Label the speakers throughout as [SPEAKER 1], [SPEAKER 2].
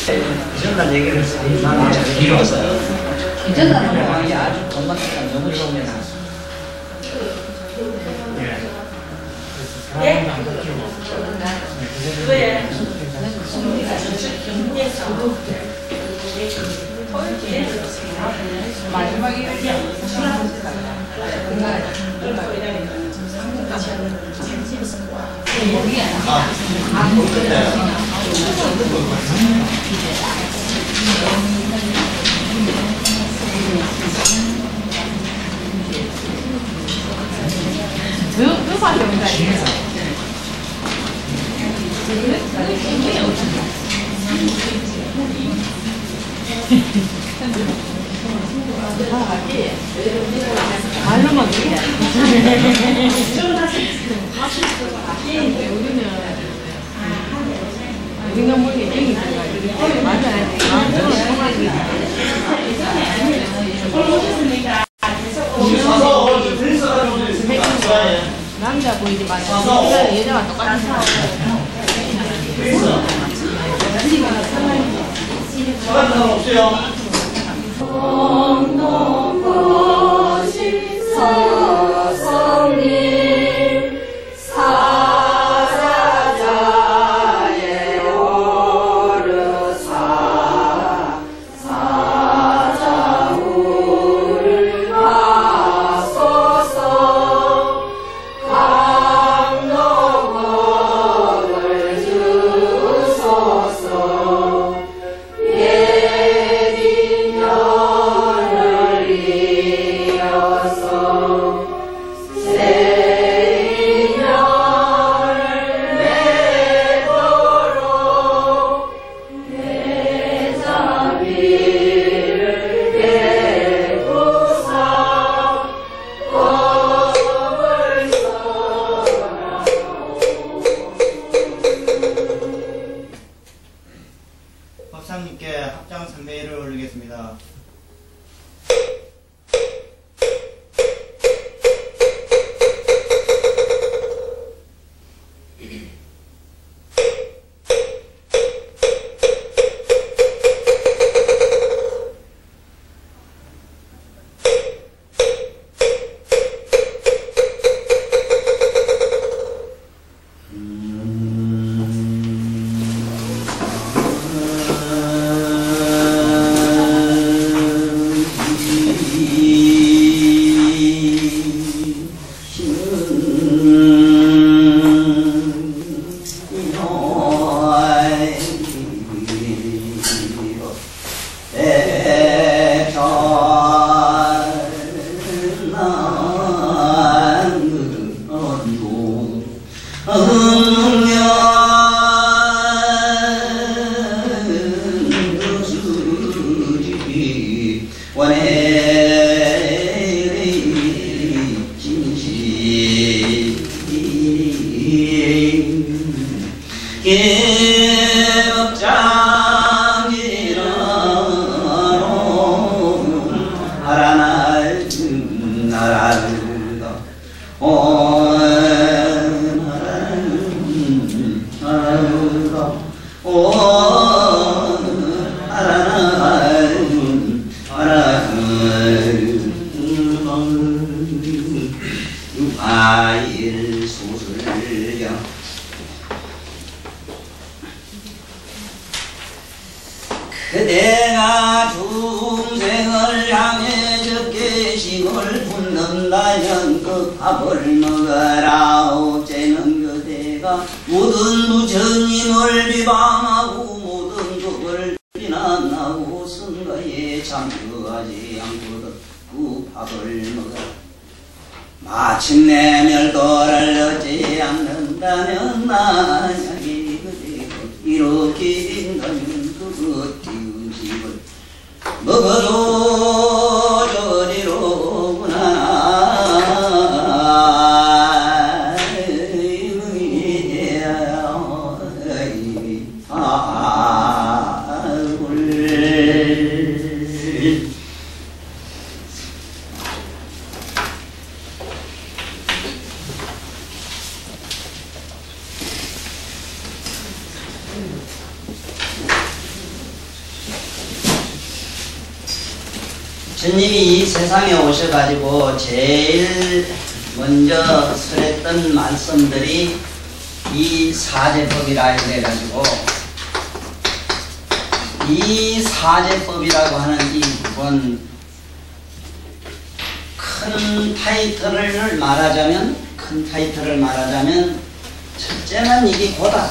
[SPEAKER 1] 이전날 얘기를 했어요. 나는 잘 길어서요. 이전날은 뭐 아주 건강기가 너무 좋으면
[SPEAKER 2] 예? 왜? 마지막에 말로만 그래. 우리가 모르게 여기 들어가요. 맞아요. 남자 보이지 마요. 여자가 똑같은 사람.
[SPEAKER 3] 없어요. 법상님께 합장 선배를 올리겠습니다.
[SPEAKER 4] 그대가 중생을 향해 적게 심을 붓는다면 그 밥을 먹어라. 어째는 그대가 모든 부처님을 비방하고 모든 법을 비난하고 선거에 참여하지 않고도 그 밥을 먹어라. 마침내 멸도를 얻지 않는다면 만약에 그대가 이렇게 된다면 그 음식을 먹어도 저리로구나. 부처님이 이 세상에 오셔가지고 제일 먼저 설했던 말씀들이 이 사제법이라 이래가지고 이 사제법이라고 하는 이 부분 큰 타이틀을 말하자면 첫째는 이게 고다.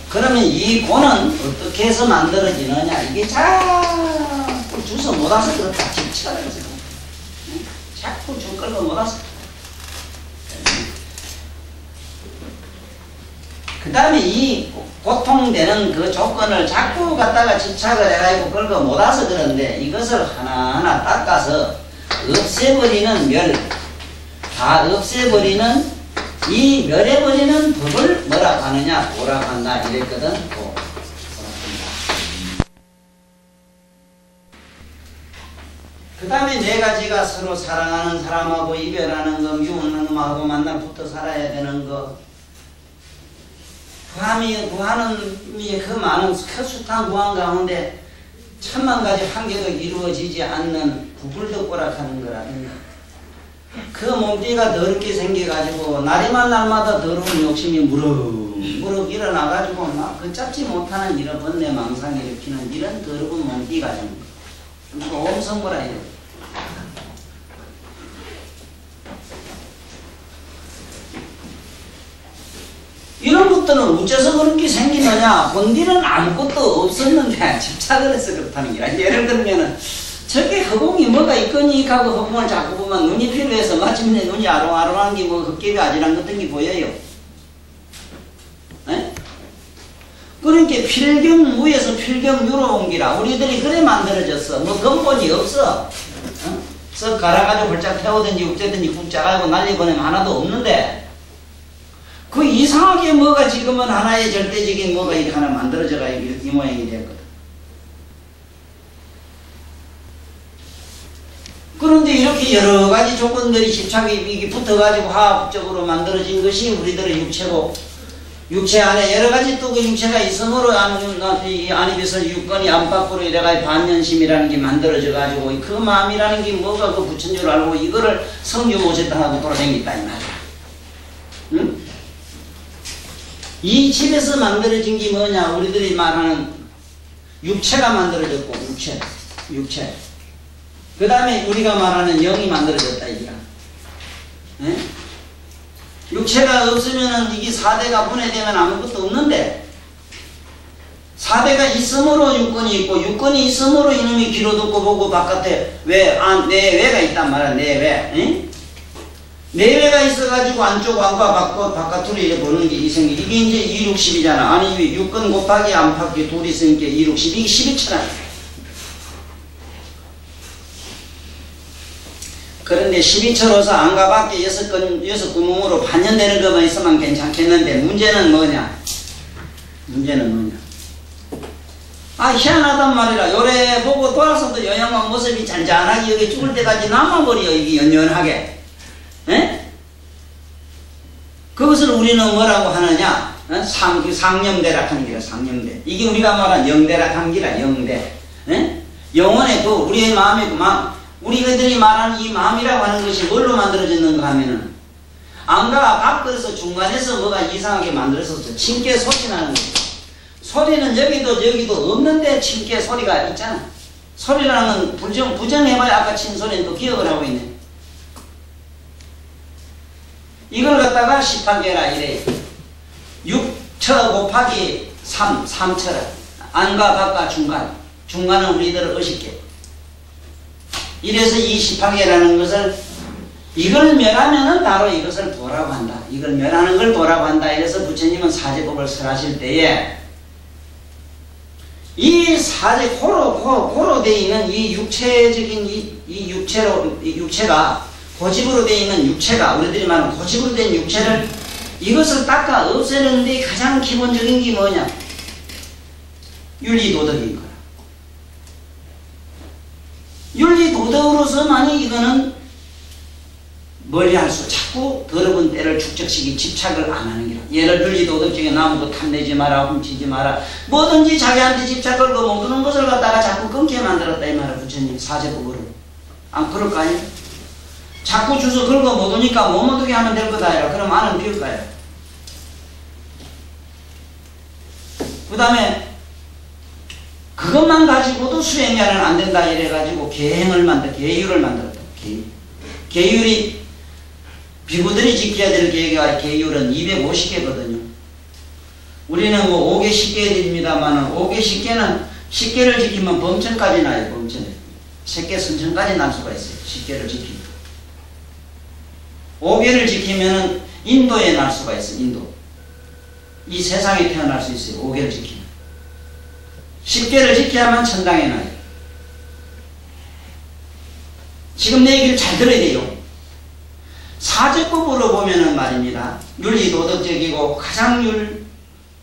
[SPEAKER 4] 그러면 이 고는 어떻게 해서 만들어지느냐 이게 자꾸 주워 못와서 그렇다. 집착을 해서 자꾸 줄 끌고 못와서 그 다음에 이 고통되는 그 조건을 자꾸 갖다가 집착을 해가지고 끌고 못와서 그런데 이것을 하나하나 닦아서 없애버리는 다 없애버리는 이 멸해버리는 법을 뭐라고 하느냐 도라고 한다 이랬거든. 그 다음에 네 가지가 서로 사랑하는 사람하고 이별하는 거, 미우는 놈하고 만나 붙어 살아야 되는 거, 구하는 그 많은 숱한 구한 가운데 천만 가지 한계도 이루어지지 않는 구불덕고락하는 거라든가, 그 몸띠가 더럽게 생겨가지고 날마다 더러운 욕심이 무럭무럭 일어나가지고 막 그 잡지 못하는 이런 번뇌 망상을 일으키는 이런 더러운 몸띠가 되는 거. 그리고 엄성보라 해요. 이런 것들은 어째서 그렇게 생기느냐? 본디는 아무것도 없었는데 집착을 해서 그렇다는 게. 예를 들면은 저게 허공이 뭐가 있거니 하고 허공을 자꾸 보면 눈이 필요해서 마침내 눈이 아롱아롱한 게 뭐 헛개비 아지랑 같은 게 보여요. 에? 그러니까 필경 위에서 필경 유로 옮기라. 우리들이 그래 만들어졌어. 뭐 근본이 없어. 썩 갈아가지고 벌짝 태우든지 어쩌든지 국 짜가지고 날려보내면 하나도 없는데, 그 이상하게 뭐가 지금은 하나의 절대적인 뭐가 이렇게 하나 만들어져가 이 모양이 됐거든. 그런데 이렇게 여러 가지 조건들이 집착이 붙어가지고 화학적으로 만들어진 것이 우리들의 육체고, 육체 안에 여러 가지 또 그 육체가 있으므로 이 안입에서 육건이 안팎으로 이래가 반연심이라는 게 만들어져가지고 그 마음이라는 게 뭐가 그 붙인 줄 알고 이거를 성교 모셨다 하고 돌아다녔다 이 말이야. 응? 이 집에서 만들어진 게 뭐냐? 우리들이 말하는 육체가 만들어졌고, 육체. 그 다음에 우리가 말하는 영이 만들어졌다, 이게. 네? 육체가 없으면은 이게 4대가 분해되면 아무것도 없는데, 4대가 있으므로 육건이 있고, 육건이 있으므로 이놈이 귀로 듣고 보고 바깥에 내외가 있단 말이야, 내외. 네? 내외가 있어가지고 안쪽 안과 바깥으로 이래 보는 게 이생기. 이게 이제 260이잖아. 아니, 육건 곱하기 안팎이 둘이 있으니까 260. 이게 12처럼. 그런데 12처로서 안과 밖에 6구멍으로 반연되는 것만 있으면 괜찮겠는데, 문제는 뭐냐? 아, 희한하단 말이라. 요래 보고 돌아서도 영양만 모습이 잔잔하게 여기 죽을 때까지 남아버려, 이게 연연하게. 에? 그것을 우리는 뭐라고 하느냐? 상념대라 하는 기라, 상념대. 이게 우리가 말한 영대라 하는 기라, 영대. 에? 영혼의 도, 우리의 마음의 우리들이 말하는 이 마음이라고 하는 것이 뭘로 만들어졌는가 하면은, 안과 밖에서 중간에서 뭐가 이상하게 만들어서 침깨 소리 나는 거지. 소리는 여기도 없는데 침깨 소리가 있잖아. 소리라는 부정해봐야 아까 친 소리는 또 기억을 하고 있네. 이걸 갖다가 18개라 이래. 6처 곱하기 3처라. 안과 밖과 중간은 우리들은 50개. 이래서 이 18개라는 것을, 이걸 멸하면은 바로 이것을 도라고 한다. 이걸 멸하는 걸 도라고 한다. 이래서 부처님은 사제법을 설하실 때에 이 사제 고로 되어 있는 이 육체적인 이 육체가 고집으로 되어 있는 육체가, 우리들이 말하는 고집으로 된 육체를, 이것을 닦아 없애는데 가장 기본적인 게 뭐냐? 윤리도덕인 거야. 윤리도덕으로서만이 이거는 멀리할 수 자꾸 더러운 때를 축적시키 집착을 안 하는 게라. 예를 들어 도덕적인 나무도 탐내지 마라, 훔치지 마라, 뭐든지 자기한테 집착 걸고 모든 것을 갖다가 자꾸 끊게 만들었다 이 말이야. 부처님 사제법으로. 안 그럴 거 아니야? 자꾸 주소 걸고 못 오니까 못 오게 하면 될 거다 이라. 그럼 안은 비울까요? 그 다음에 그것만 가지고도 수행자는 안 된다 이래가지고 계행을 계율을 만들었다. 계율이 비구들이 지켜야 될 계율은 250개거든요. 우리는 뭐 5개 10개 드립니다만 5개 10개는 10개를 지키면 범천까지 나요. 범천에 10개 선천까지 날 수가 있어요. 10개를 지키면 5개를 지키면 인도에 날 수가 있어요. 인도 이 세상에 태어날 수 있어요. 5개를 지키면 10개를 지켜야만 천당에 나요. 지금 내 얘기를 잘 들어야 돼요. 사제법으로 보면은 말입니다. 윤리 도덕적이고 가장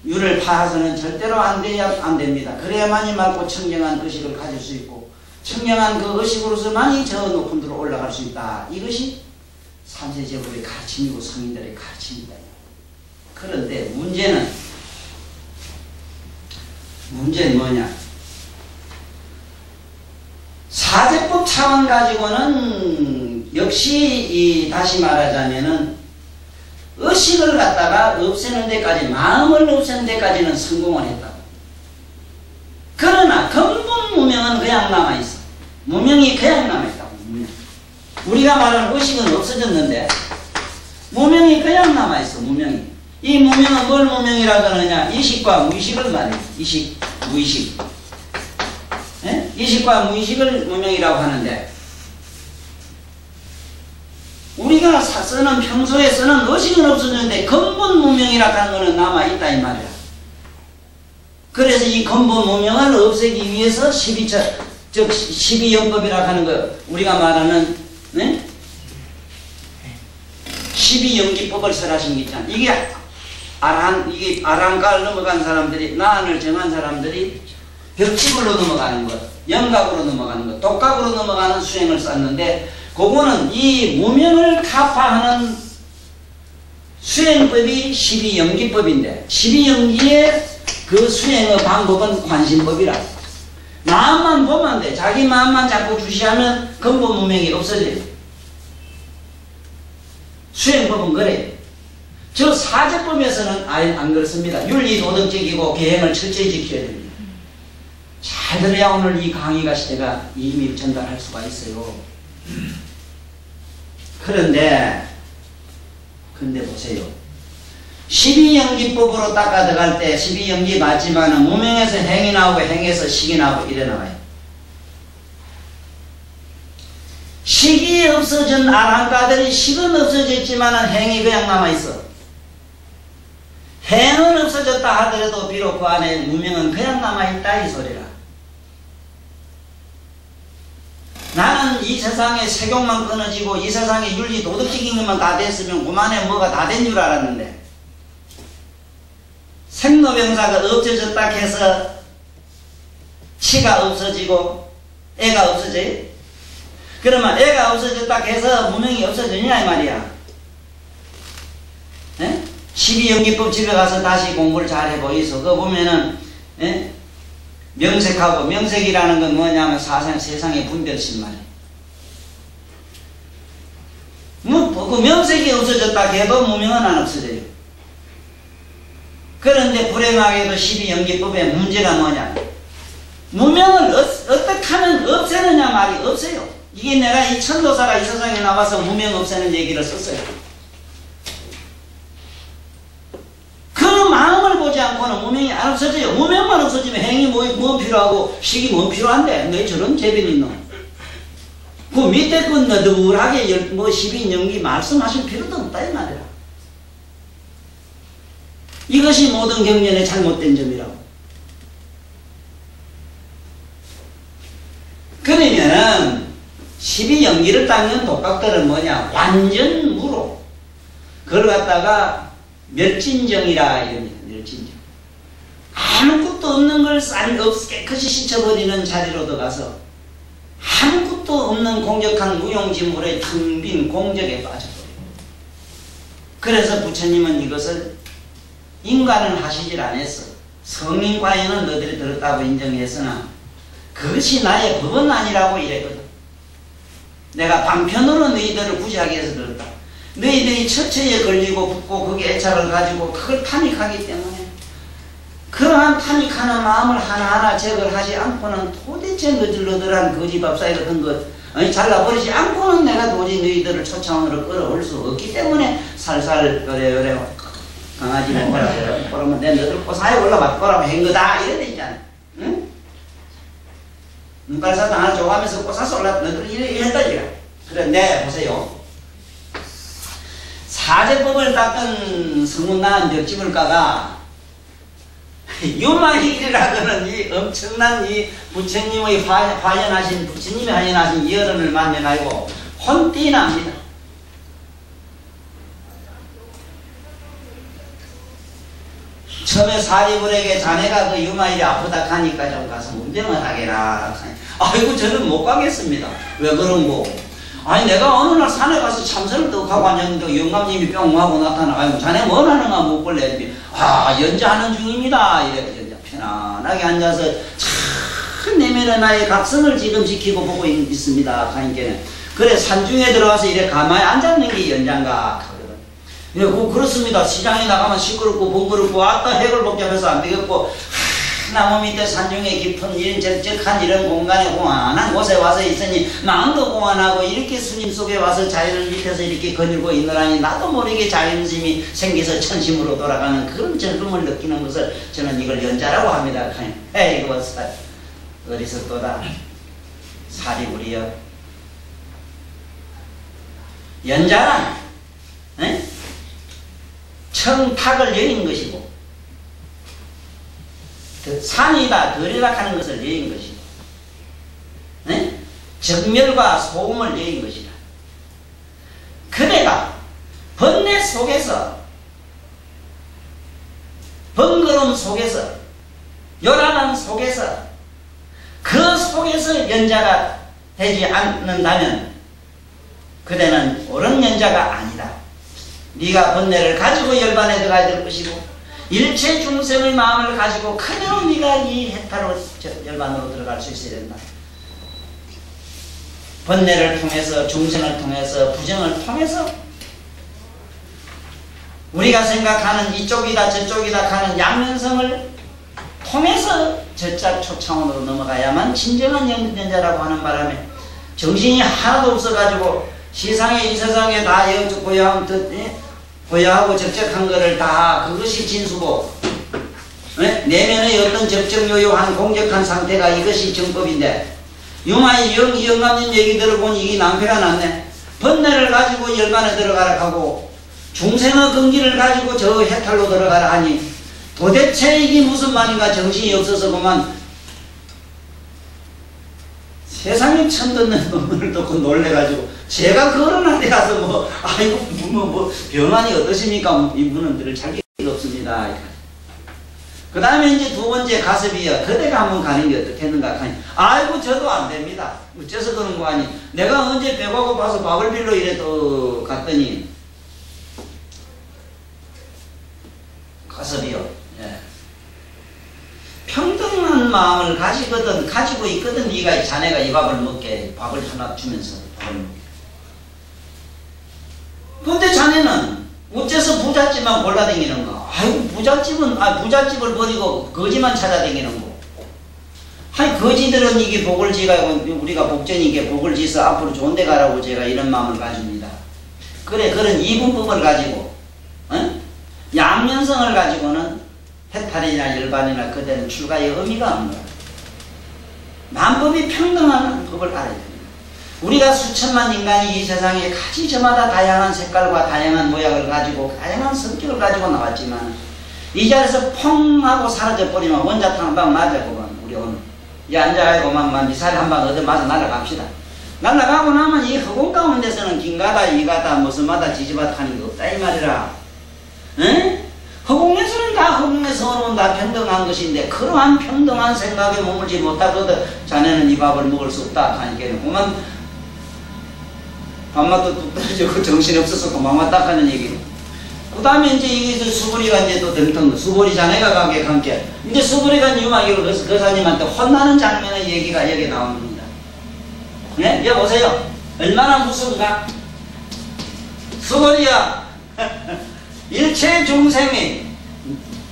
[SPEAKER 4] 율을 파서는 절대로 안 됩니다. 그래야만이 맑고 청정한 의식을 가질 수 있고 청정한 그 의식으로서만이 저 높은 데로 올라갈 수 있다. 이것이 삼세제법의 가르침이고 성인들의 가르침이다. 그런데 문제는 뭐냐? 사제법 차원 가지고는 역시 다시 말하자면은 의식을 갖다가 없애는 데까지, 마음을 없애는 데까지는 성공을 했다고. 그러나 근본 무명은 그냥 남아있어. 무명이 그냥 남아있다고. 무명. 우리가 말하는 의식은 없어졌는데 무명이 그냥 남아있어. 무명이. 이 무명은 뭘 무명이라고 하느냐? 이식과 무의식을 말해요. 이식, 무의식. 예? 이식과 무의식을 무명이라고 하는데 우리가 평소에 쓰는 의식은 없어졌는데 근본 무명이라고 하는 것은 남아있다 이 말이야. 그래서 이 근본 무명을 없애기 위해서 12영법이라고 하는 거, 우리가 말하는 12영기법을 설하신 게 있잖아. 이게 아란가를 넘어간 사람들이, 나안을 정한 사람들이 벽집으로 넘어가는 것, 영각으로 넘어가는 것, 독각으로 넘어가는 수행을 썼는데 그거는 이 무명을 타파하는 수행법이 12영기법인데 12영기의 그 수행의 방법은 관심법이라. 마음만 보면 돼. 자기 마음만 자꾸 주시하면 근본 무명이 없어져요. 수행법은 그래요. 저 사제법에서는 안 그렇습니다. 윤리 도덕적이고 계행을 철저히 지켜야 됩니다. 잘 들어야 오늘 이 강의가 제가 의미를 전달할 수가 있어요. 그런데 보세요. 12영기법으로 닦아 들어갈 때 12영기 맞지만은 무명에서 행이 나오고 행에서 식이 나오고 이래 나와요. 식이 없어진 아란가들이 식은 없어졌지만은 행이 그냥 남아있어. 행은 없어졌다 하더라도 비록 그 안에 무명은 그냥 남아있다 이 소리라. 나는 이 세상에 세경만 끊어지고 이 세상에 윤리 도덕적인 것만 다 됐으면 그만에 뭐가 다 된 줄 알았는데 생로병사가 없어졌다 해서 치가 없어지고 애가 없어져요? 그러면 애가 없어졌다 해서 무명이 없어지냐 이 말이야. 12영기법 집에 가서 다시 공부를 잘 해보이소. 그거 보면은 명색하고, 명색이라는 건 뭐냐면 세상의 분별심 말이에요. 그 명색이 없어졌다 해도 무명은 안 없어져요. 그런데 불행하게도 12영기법의 문제가 뭐냐? 무명을 어떻게 하면 없애느냐 말이 없어요. 이게 내가 이 천도사가 이 세상에 나와서 무명 없애는 얘기를 썼어요. 그 마음을 보지 않고는 무명이 안 없어져요. 무명만 없어지면 행이 뭐 필요하고 식이 뭐 필요한데 너 저런 재변이 있노? 그 밑에 건 너덜하게 뭐 12영기 말씀하실 필요도 없다 이 말이야. 이것이 모든 경전의 잘못된 점이라고. 그러면은 12영기를 닦는 독각들은 뭐냐? 완전 무로. 그걸 갖다가 멸진정이라 이럽니다. 멸진정. 아무것도 없는 걸 깨끗이 씻어버리는 자리로 들어가서 아무것도 없는 공적한 무용지물의 텅 빈 공적에 빠져버려. 그래서 부처님은 이것을 인간은 하시질 않았어. 성인과에는 너희들이 들었다고 인정했으나 그것이 나의 법은 아니라고 이랬거든. 내가 방편으로 너희들을 구제하기 위해서 들었다. 너희들이 처처에 걸리고 붙고 거기에 애착을 가지고 그걸 탐닉하기 때문에 그러한 탐닉하는 마음을 하나하나 제거를 하지 않고는 도대체 너들너들한 거지밥사이 같은 것 잘라버리지 않고는 내가 도저히 너희들을 초차원으로 끌어올 수 없기 때문에 살살 그래 강아지 먹어라 그러면 내 너들 꼬사에 올라막 거라고 한 거다 이래 돼 있잖아. 응? 눈깔사도 하나 줘가면서 꼬사서 올라 너들 이래 했다 이라. 그래 네 보세요. 사제법을 닦은 성문난 벽집을 까가 유마일이라고는 이 엄청난 이 부처님의 화연하신 부처님이 화연하신 여론을 만나가지고 혼띠 납니다. 처음에 사리불에게 자네가 그 유마일이 아프다 하니까 좀 가서 문병을 하게라. 아이고 저는 못 가겠습니다. 왜 그런 거? 아니 내가 어느 날 산에 가서 참선을 떡 하고 앉았는데 영감님이 뿅하고 나타나가지고 자네 뭘 하는가 묻길래 연자하는 중입니다. 이래 편안하게 앉아서 참 내면의 나의 각성을 지금 지키고 보고 있습니다. 하니까 그래 산중에 들어가서 이래 가만히 앉았는 게 연장가 하거든. 예, 그렇습니다. 시장에 나가면 시끄럽고 번거롭고 아따 핵을 복잡해서 안 되겠고 나무 밑에 산중에 깊은 이런 적적한 이런 공간에 공안한 곳에 와서 있으니 마음도 공안하고 이렇게 스님 속에 와서 자연을 밑에서 이렇게 거닐고 있느라니 나도 모르게 자연심이 생겨서 천심으로 돌아가는 그런 즐거움을 느끼는 것을 저는 이걸 연자라고 합니다. 이거 어리석도다. 사리불이여. 연자란 청탁을 여인 것이고 산이다 덜이다 하는 것을 여인 것이고 적멸과 소음을 여인 것이다. 그대가 번뇌 속에서 번거로움 속에서 요란함 속에서 그 속에서 연자가 되지 않는다면 그대는 옳은 연자가 아니다. 네가 번뇌를 가지고 열반에 들어가야 될 것이고 일체 중생의 마음을 가지고 그대로 네가 이 해탈로 열반으로 들어갈 수 있어야 된다. 번뇌를 통해서 중생을 통해서 부정을 통해서 우리가 생각하는 이쪽이다 저쪽이다 하는 양면성을 통해서 저짝 초차원으로 넘어가야만 진정한 연자라고 하는 바람에 정신이 하나도 없어가지고 세상에 이 세상에 다 고요하고 적적한 거를 다 그것이 진수고 내면의 어떤 적적요요한 공적한 상태가 이것이 정법인데 유마의 영감님 얘기 들어보니 이게 낭패가 났네. 번뇌를 가지고 열반에 들어가라 하고 중생의 근기를 가지고 저 해탈로 들어가라 하니 도대체 이게 무슨 말인가 정신이 없어서 그만 세상에 처음 듣는 논문을 듣고 놀래가지고 제가 그런 데 가서 아이고 병환이 어떠십니까? 이분은 들을 자격이 없습니다. 그 다음에 이제 두 번째 가섭이야. 그대가 한번 가는 게 어떻겠는가 하니 아이고 저도 안 됩니다. 어째서 그런 거 아니 내가 언제 배가 고파서 밥을 빌러 이래 또 갔더니 가섭이요. 예. 평등한 마음을 가지고 있거든. 네가 자네가 이 밥을 먹게 밥을 하나 주면서 밥을 먹게. 근데 자네는 어째서 부잣집만 골라다니는가? 아이고 부잣집을 버리고 거지만 찾아다니는 거. 거지들은 이게 복을 지가고 우리가 복전이게 복을 지서 앞으로 좋은 데 가라고 제가 이런 마음을 가집니다. 그래 그런 이분법을 가지고 양면성을 가지고는 해탈이나 열반이나 그대는 출가의 의미가 없는 거야. 만법이 평등한 법을 알아야 됩니다. 우리가 수천만 인간이 이 세상에 가지 저마다 다양한 색깔과 다양한 모양을 가지고 다양한 성격을 가지고 나왔지만 이 자리에서 펑 하고 사라져 버리면 원자탄 한 방 맞아보면 우리 오늘 이 앉아가지고만 미사일 한 방 얻어 맞아 날아갑시다. 날아가고 나면 이 허공 가운데서는 긴가다 이가다 무슨 마다 지지바다 하는 게 없다 이 말이라. 응? 허공에서는 다 허공에서 오는 다 평등한 것인데 그러한 평등한 생각에 머물지 못하거든 자네는 이 밥을 먹을 수 없다 하니까 그만 밥맛도 뚝 떨어지고 정신이 없어서 그만 왔다 하는 얘기로 그 다음에 이제 이게 수보리가 이제 또 등등, 수보리 자네가 가게 함께. 이제 수보리가 유마기로 거사님한테 혼나는 장면의 얘기가 여기 나오는 겁니다. 네? 여기 보세요. 얼마나 무서운가? 수보리야, 일체 중생의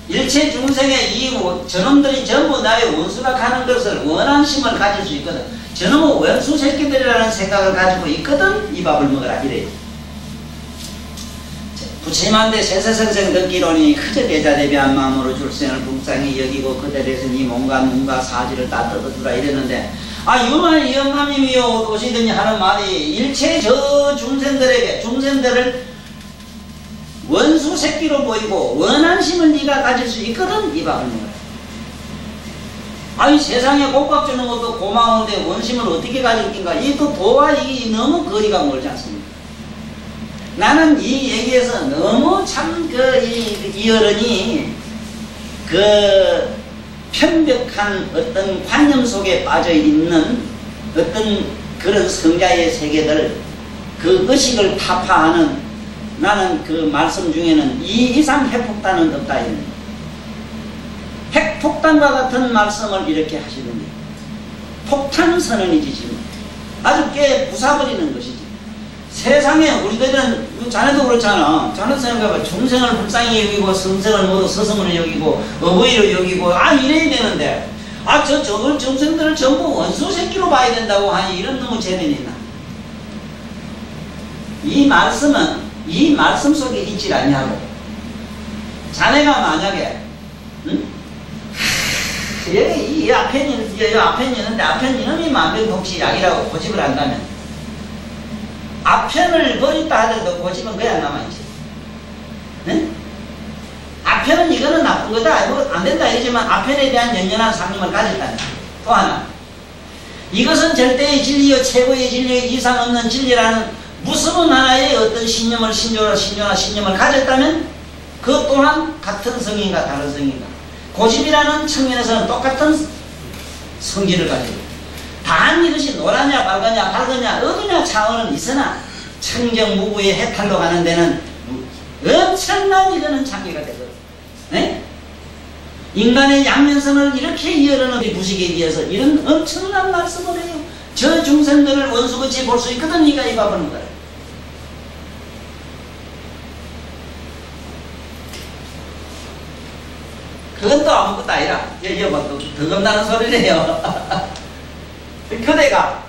[SPEAKER 4] 이 저놈들이 전부 나의 원수라 하는 것을 원한심을 가질 수 있거든. 저놈은 원수 새끼들이라는 생각을 가지고 있거든. 이 밥을 먹으라 이래요. 부처님한테 세세성생 듣기로니 그저 대자대비한 마음으로 줄생을 불쌍히 여기고 그들에서 네 몸과 사지를 다 뜯어주라 이랬는데, 유만히 영감님이요 오시더니 하는 말이 일체 저 중생들을 원수 새끼로 보이고 원한심을 네가 가질 수 있거든. 이 밥을 먹어라. 세상에 꽃밥 주는 것도 고마운데 원심을 어떻게 가질 낀가? 이 또 도와 이 너무 거리가 멀지 않습니까? 나는 이 얘기에서 너무 참 이 어른이 편벽한 어떤 관념 속에 빠져 있는 어떤 그런 성자의 세계들, 그 의식을 타파하는, 나는 그 말씀 중에는 이 이상 핵폭탄은 없다 이런. 핵폭탄과 같은 말씀을 이렇게 하시더니 폭탄 선언이지 지금. 아주 꽤 부숴버리는 것이지. 세상에 우리들은, 자네도 그렇잖아. 자네 생각해봐. 중생을 불쌍히 여기고 성생을 모두 스승으로 여기고 어버이로 여기고 이래야 되는데 저 중생들을 전부 원수 새끼로 봐야 된다고 하니 이런 놈의 재면이 있나? 이 말씀은 이 말씀 속에 있질 않냐고. 자네가 만약에 여기 이 앞에 있는데 앞편 이놈이 만병통치약이라고 고집을 한다면 앞편을 버린다 하더라도 고집은 그냥 남아있지. 응? 앞편은 이거는 나쁜 거다, 안 된다 이러지만 앞편에 대한 연연한 상념을 가졌다는. 또 하나, 이것은 절대의 진리요 최고의 진리요 이상 없는 진리라는 무슨 하나의 어떤 신념을 가졌다면 그 또한 같은 성인가 다른 성인가, 고집이라는 측면에서는 똑같은 성질을 가지고, 단 이것이 노라냐 밝으냐 어느냐 차원은 있으나 청정무구의 해탈로 가는 데는 엄청난 이거는 장애가 되거든. 네? 인간의 양면성을 이렇게 이어놓은 부식에 의해서 이런 엄청난 말씀을 해요. 저 중생들을 원수같이 볼 수 있거든. 니가 이 밥은 거야. 그건 또 아무것도 아니라 더 겁나는 소리래요. 그대가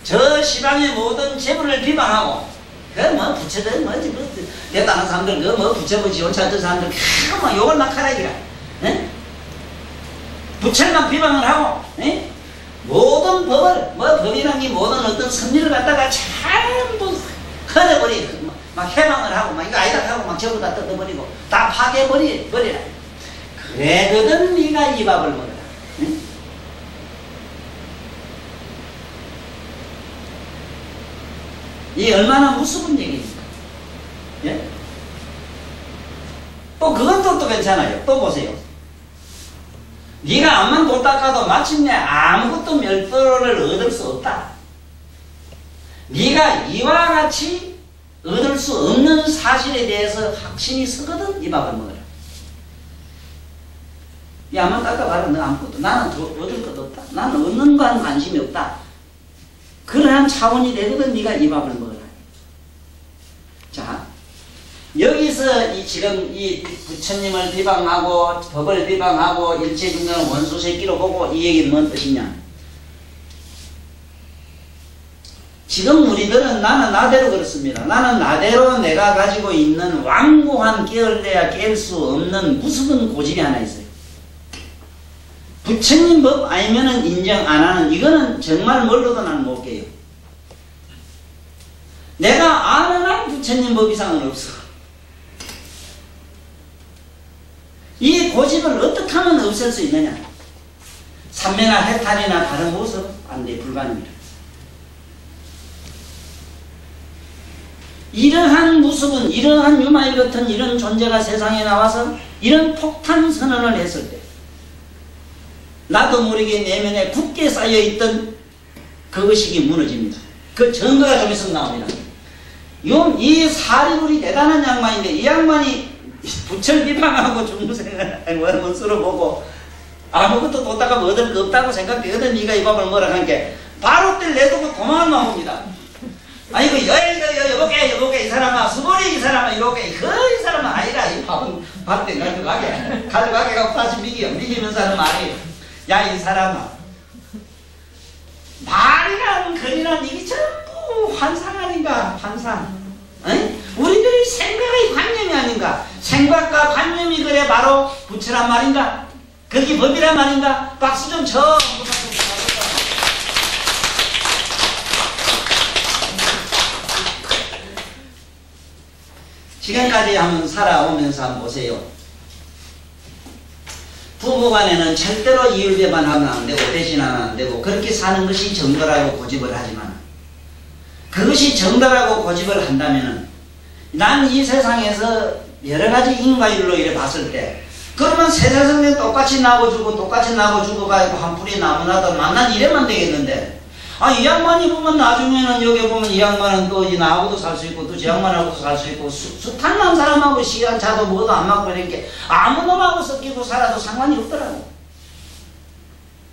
[SPEAKER 4] 저 시방의 모든 재물을 비방하고, 부처들 대단한 사람들 부처부지 옳지 사람들 욕을 막 하라 이라. 부처만 비방을 하고, 모든 법을 법이라는 모든 어떤 선리를 갖다가 전부 헐어버리고 막 해방을 하고 이거 아니다 하고 전부 다 뜯어버리고 다 파괴버리라. 그래거든 네가 이 밥을 먹어라. 이 얼마나 무서운 얘기입니까? 예? 또 그것도 또 괜찮아요. 또 보세요. 네가 암만 돈 닦아도 마침내 아무것도 멸도를 얻을 수 없다. 네가 이와 같이 얻을 수 없는 사실에 대해서 확신이 서거든. 이 밥을 먹어라. 야, 암만 닦아봐라. 너 아무것도. 나는 얻을 것도 없다. 나는 얻는 거는 관심이 없다. 그러한 차원이 되거든. 네가 이 밥을 먹어라. 자, 여기서 지금 이 부처님을 비방하고 법을 비방하고 일체중생을 원수 새끼로 보고 이 얘기는 뭔 뜻이냐? 지금 우리들은 나는 나대로 그렇습니다. 나는 나대로 내가 가지고 있는 완고한 깨어내야 깰 수 없는 무수한 고집이 하나 있어요. 부처님 법 아니면은 인정 안 하는, 이거는 정말 뭘로도 나는 못 깨요. 내가 아는 한 부처님 법 이상은 없어. 이 고집을 어떻게 하면 없앨 수 있느냐? 삼매나 해탈이나 다른 모습 안 돼. 불가능이다. 이러한 무습은, 이러한 유마일 같은 이런 존재가 세상에 나와서 이런 폭탄 선언을 했을 때 나도 모르게 내면에 굳게 쌓여있던 그 의식이 무너집니다. 그 증거가 좀 있으면 나옵니다. 이 사리불이 대단한 양반인데 이 양반이 부처를 비방하고 중생을 원수로 보고 아무것도 도닦아 얻을 거 없다고 생각되거든. 네가 이 밥을 뭐라 하니까 바로 때 내두고 도망을 나옵니다. 아이고 여보게 이 사람아 수고리 이 사람아 이렇게 이 사람아 아니라 이 밥은 밥때 가져가게 갖고 다시 미기면서 하는 말이 야 이 사람아 말이란 글이란 이게 전부 환상 아닌가 환상. 에이? 우리들이 생각의 관념이 아닌가. 생각과 관념이 그래 바로 부처란 말인가. 그게 법이란 말인가. 박수 좀 쳐. 지금까지 한번 살아오면서 한번 보세요. 부부간에는 절대로 이율배반하면 안 되고 배신하면 안 되고 그렇게 사는 것이 정도라고 고집을 하지만 그것이 정도라고 고집을 한다면은 난 이 세상에서 여러 가지 인과율로 이래 봤을 때 그러면 세세성명 똑같이 나고 죽어가지고 한 뿌리 나무나도 만난 이래만 되겠는데 이 양반이 보면 나중에는 여기 보면 이 양반은 또 나하고도 살 수 있고 또 저 양반하고도 살 수 있고 숱한 사람하고 시간 차도 뭐도 안 맞고 이렇게 아무 놈하고 섞이고 살아도 상관이 없더라고.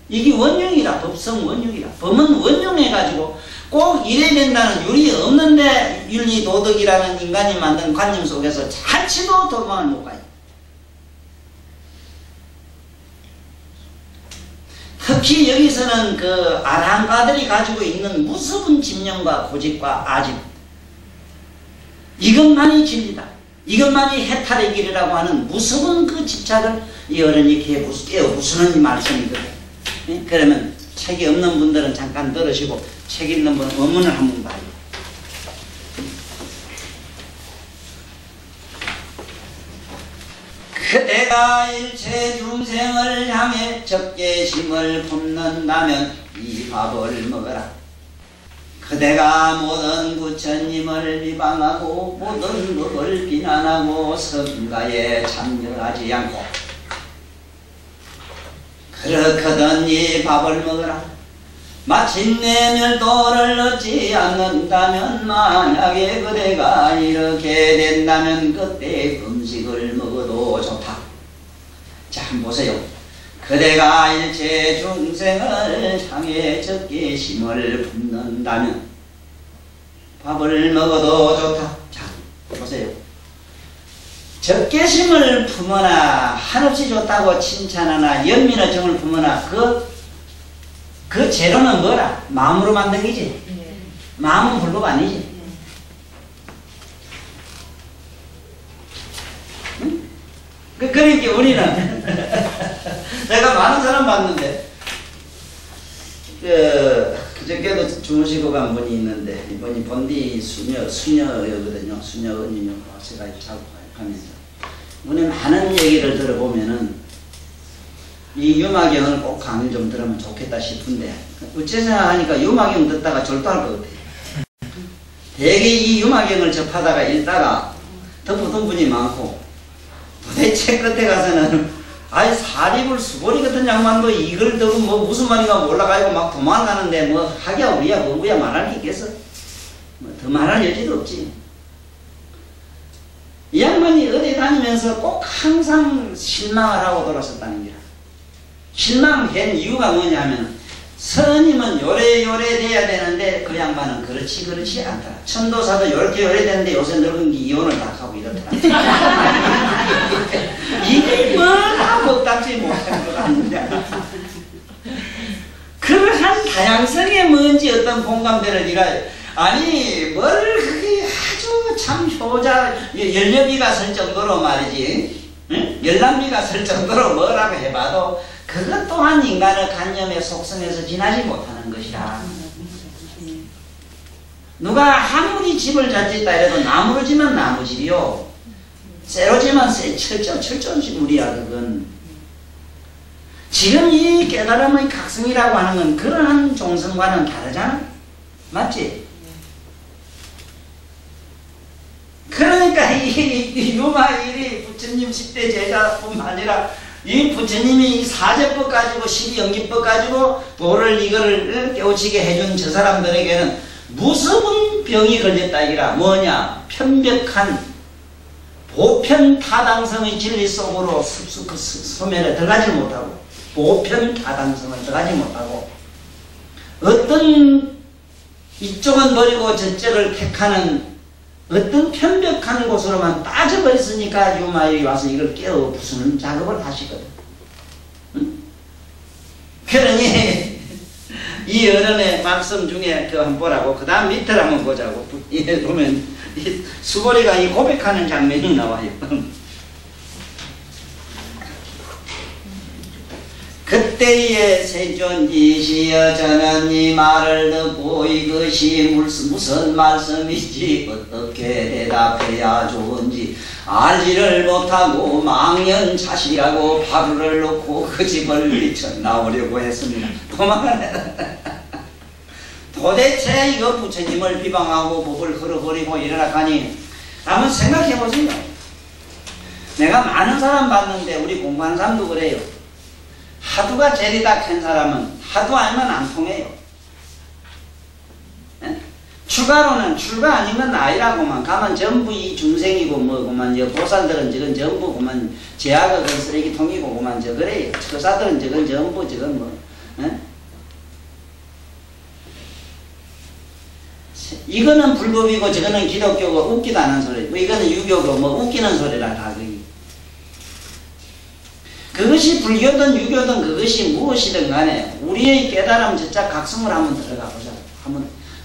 [SPEAKER 4] 이게 원흉이라 법성 원흉이라 법은 원흉해가지고 꼭 이래야 된다는 율이 없는데 윤리 도덕이라는 인간이 만든 관념 속에서 자치도 도망을 못 가요. 특히 여기서는 그 아랑가들이 가지고 있는 무서운 집념과 고집과 아집 이것만이 진리다. 이것만이 해탈의 길이라고 하는 무서운 그 집착을 이 어른이 깨어 부수는 말씀이거든. 예? 그러면 책이 없는 분들은 잠깐 들으시고 책 읽는 분은 원문을 한번 봐요. 그대가 일체 중생을 향해 적개심을 품는다면 이 밥을 먹어라. 그대가 모든 부처님을 비방하고 모든 법을 비난하고 성가에 참여하지 않고 그렇거든 이 밥을 먹어라. 마침내 멸도를 얻지 않는다면 만약에 그대가 이렇게 된다면 그때 음식을 먹어도 좋다. 자 한번 보세요. 그대가 일체 중생을 향해 적개심을 품는다면 밥을 먹어도 좋다. 자 보세요. 적개심을 품으나 한없이 좋다고 칭찬하나 연민의 정을 품으나 그 재료는 뭐라? 마음으로 만든 거지? 마음은 불법 아니지? 응? 그러니까 우리는 내가 많은 사람 봤는데 그저께도 주무시고 간 분이 있는데 이분이 본디 수녀여거든요. 수녀 언니요. 제가 자고 가면서 문에 많은 얘기를 들어보면은 이 유마경을 꼭 강의 좀 들으면 좋겠다 싶은데 어째 생각하니까 유마경 듣다가 절도할 것 같아요. 되게 이 유마경을 접하다가 읽다가 덮어둔 분이 많고 도대체 끝에 가서는 아이 사립을 수고리 같은 양반도 이걸 들으면 뭐 무슨 말인가 몰라가지고 막 도망가는데 뭐 하기야 우리야 뭐야 말할 게 있겠어? 뭐 더 말할 여지도 없지. 이 양반이 어디 다니면서 꼭 항상 실망을 하고 돌아섰다는 거야. 실망한 이유가 뭐냐면 스님은 요래 돼야 되는데 그 양반은 그렇지 않더라. 천도사도 요렇게 되는데 요새 늙은 게 이혼을 다 하고 이렇더라. 이게 뭐가 먹답지 못한 것 같느냐. 그러한 다양성에 뭔지 어떤 공감대를 네가 아니 뭘 그게 아주 참 효자 연료비가 설 정도로 말이지 응? 열람비가 설 정도로 뭐라고 해봐도 그것 또한 인간의 관념의 속성에서 지나지 못하는 것이라. 누가 아무리 집을 잘 짓다 해도 나무로 지면 나무집이요 쇠로 지면 철저집물이야. 그건 지금 이 깨달음의 각성이라고 하는 건 그러한 종성과는 다르잖아. 맞지? 그러니까 이 유마일이 부처님 10대 제자뿐만 아니라 이 부처님이 사제법 가지고 십이연기법 가지고 도를 이거를 깨우치게 해준 저 사람들에게는 무서운 병이 걸렸다 이라. 뭐냐? 편벽한 보편타당성의 진리 속으로 그 소멸에 들어가지 못하고 보편타당성을 들어가지 못하고 어떤 이쪽은 버리고 저쪽을 택하는 어떤 편벽한 곳으로만 빠져버렸으니까 유마일이 와서 이걸 깨워 부수는 작업을 하시거든. 응? 그러니 이 어른의 말씀 중에 그 한번 보라고 그 다음 밑을 한번 보자고. 이에 보면 이 수보리가 이 고백하는 장면이 나와요. 그때의 세존이시여 저는 이 말을 듣고 이것이 무슨 말씀이지 어떻게 대답해야 좋은지 알지를 못하고 망연자실하고 바루를 놓고 그 집을 뛰쳐나오려고 했습니다. 도대체 이거 부처님을 비방하고 법을 걸어버리고 이러라 하니 한번 생각해보세요. 내가 많은 사람 봤는데 우리 공부하는 사람도 그래요. 하두가 제리다 큰 사람은 하두 알면 안 통해요. 네? 추가로는 출가 아닌 건 아니라고만 가면 전부 이 중생이고 뭐고만 저 보살들은 저건 전부 고만 제약은 쓰레기통이고 고만 저 그래요. 처사들은 저건 전부 저건 뭐 네? 이거는 불법이고 저거는 기독교고 웃기도 않은 소리고 이거는 유교고 뭐 웃기는 소리라 다 그게. 그것이 불교든 유교든 그것이 무엇이든 간에 우리의 깨달음 저자 각성을 한번 들어가 보자.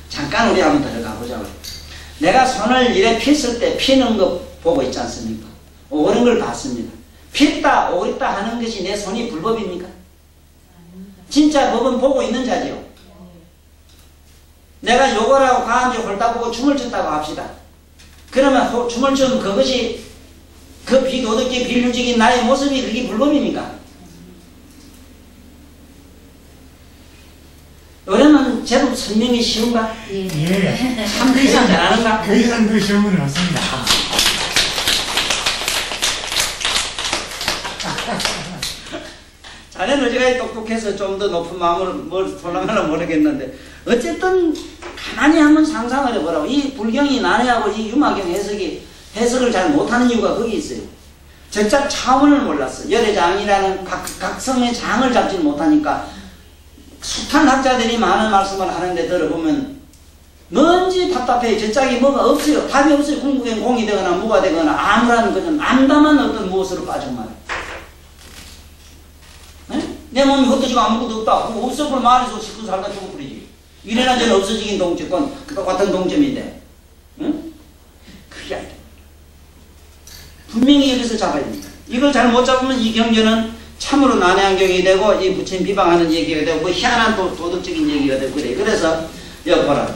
[SPEAKER 4] 잠깐 우리 한번 들어가 보자고. 내가 손을 이래 폈을 때 피는 거 보고 있지 않습니까? 오는 걸 봤습니다. 폈다 오있다 하는 것이 내 손이 불법입니까? 진짜 법은 보고 있는 자지요. 내가 욕을 하고 가한지 홀딱 보고 춤을 췄다고 합시다. 그러면 춤을 추면 그것이 그 비도덕의 비윤적인 나의 모습이 그게 불법입니까? 그러면 제법 설명이 쉬운가?
[SPEAKER 5] 예.
[SPEAKER 4] 3대 이상 잘하는가?
[SPEAKER 5] 그 이상 더 쉬운 건 없습니다.
[SPEAKER 4] 자네는 어지간히 똑똑해서 좀 더 높은 마음으로 뭘 설명하려면 모르겠는데 어쨌든 가만히 한번 상상을 해보라고. 이 불경이 난해하고 이 유마경 해석을 잘 못하는 이유가 거기 있어요. 정작 차원을 몰랐어. 열애장이라는 각성의 장을 잡지 못하니까 숱한 학자들이 많은 말씀을 하는데 들어보면 뭔지 답답해요. 저짝이 뭐가 없어요. 답이 없어요. 궁극엔 공이 되거나 무가 되거나 아무런 그냥 암담한 어떤 무엇으로 빠져말아요. 내 몸이 헛되지고 아무것도 없다. 없어볼 말에서 시끄러 살다 죽어버리지. 이래나 저래 없어지긴 동점건 똑같은 동점인데 응? 그게 아니다. 분명히 여기서 잡아야 됩니다. 이걸 잘 못 잡으면 이 경전은 참으로 난해한 경이 되고 이 부처님 비방하는 얘기가 되고 뭐 희한한 도덕적인 얘기가 되고 그래. 그래서 여기 보라.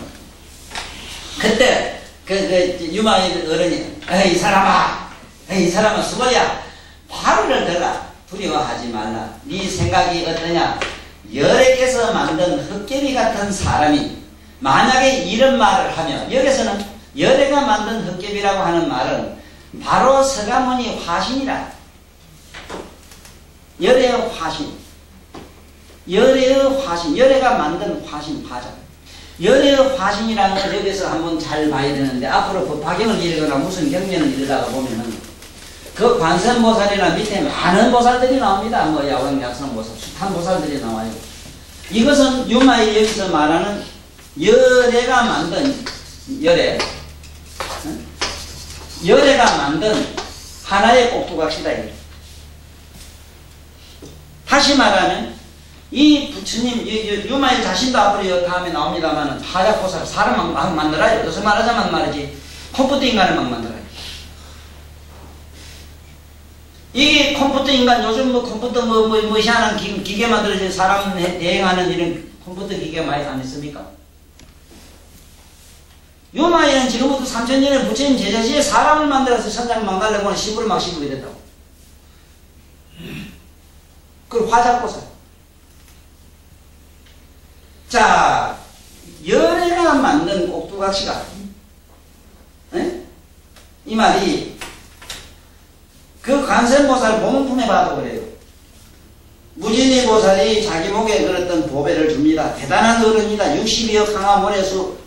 [SPEAKER 4] 그때 그 유마의 어른이 이 사람아 수고야 화를 들라. 두려워하지 말라. 네 생각이 어떠냐? 열애께서 만든 헛개비 같은 사람이 만약에 이런 말을 하면 여기서는 열애가 만든 헛개비라고 하는 말은 바로 서가모니 화신이라. 열애의 화신. 열애의 화신. 열애가 만든 화신 화자. 열애의 화신이라는 걸 여기서 한번 잘 봐야 되는데 앞으로 법화경을 읽거나 무슨 경면을 읽다가 보면은 그 관세음보살이나 밑에 많은 보살들이 나옵니다. 뭐 야왕, 약상보살, 숱한 보살들이 나와요. 이것은 유마이 여기서 말하는 열애가 만든 열애, 열애가 만든 하나의 꼭두각시다. 다시 말하면 이 부처님 유마이 자신도 앞으로 다음에 나옵니다만 하약보살 사람 막 만들어요. 요새 말하자면 말이지 컴퓨터 인간을 막 만들어요. 이게 컴퓨터 인간 요즘 뭐 컴퓨터 뭐 희한한 기계 만들어서 사람 대행하는 이런 컴퓨터 기계 많이 안 있습니까? 요마이는 지금부터 3000년에 부처님 제자시에 사람을 만들어서 천장 망가려고 하는 시부를 막 씹게 된다고. 그걸 화작보살. 자, 열애가 만든 꼭두각시가 이 말이 그 관세음보살 보문품에 봐도 그래요. 무진이 보살이 자기 목에 걸었던 보배를 줍니다. 대단한 어른이다. 60여 강화 모래수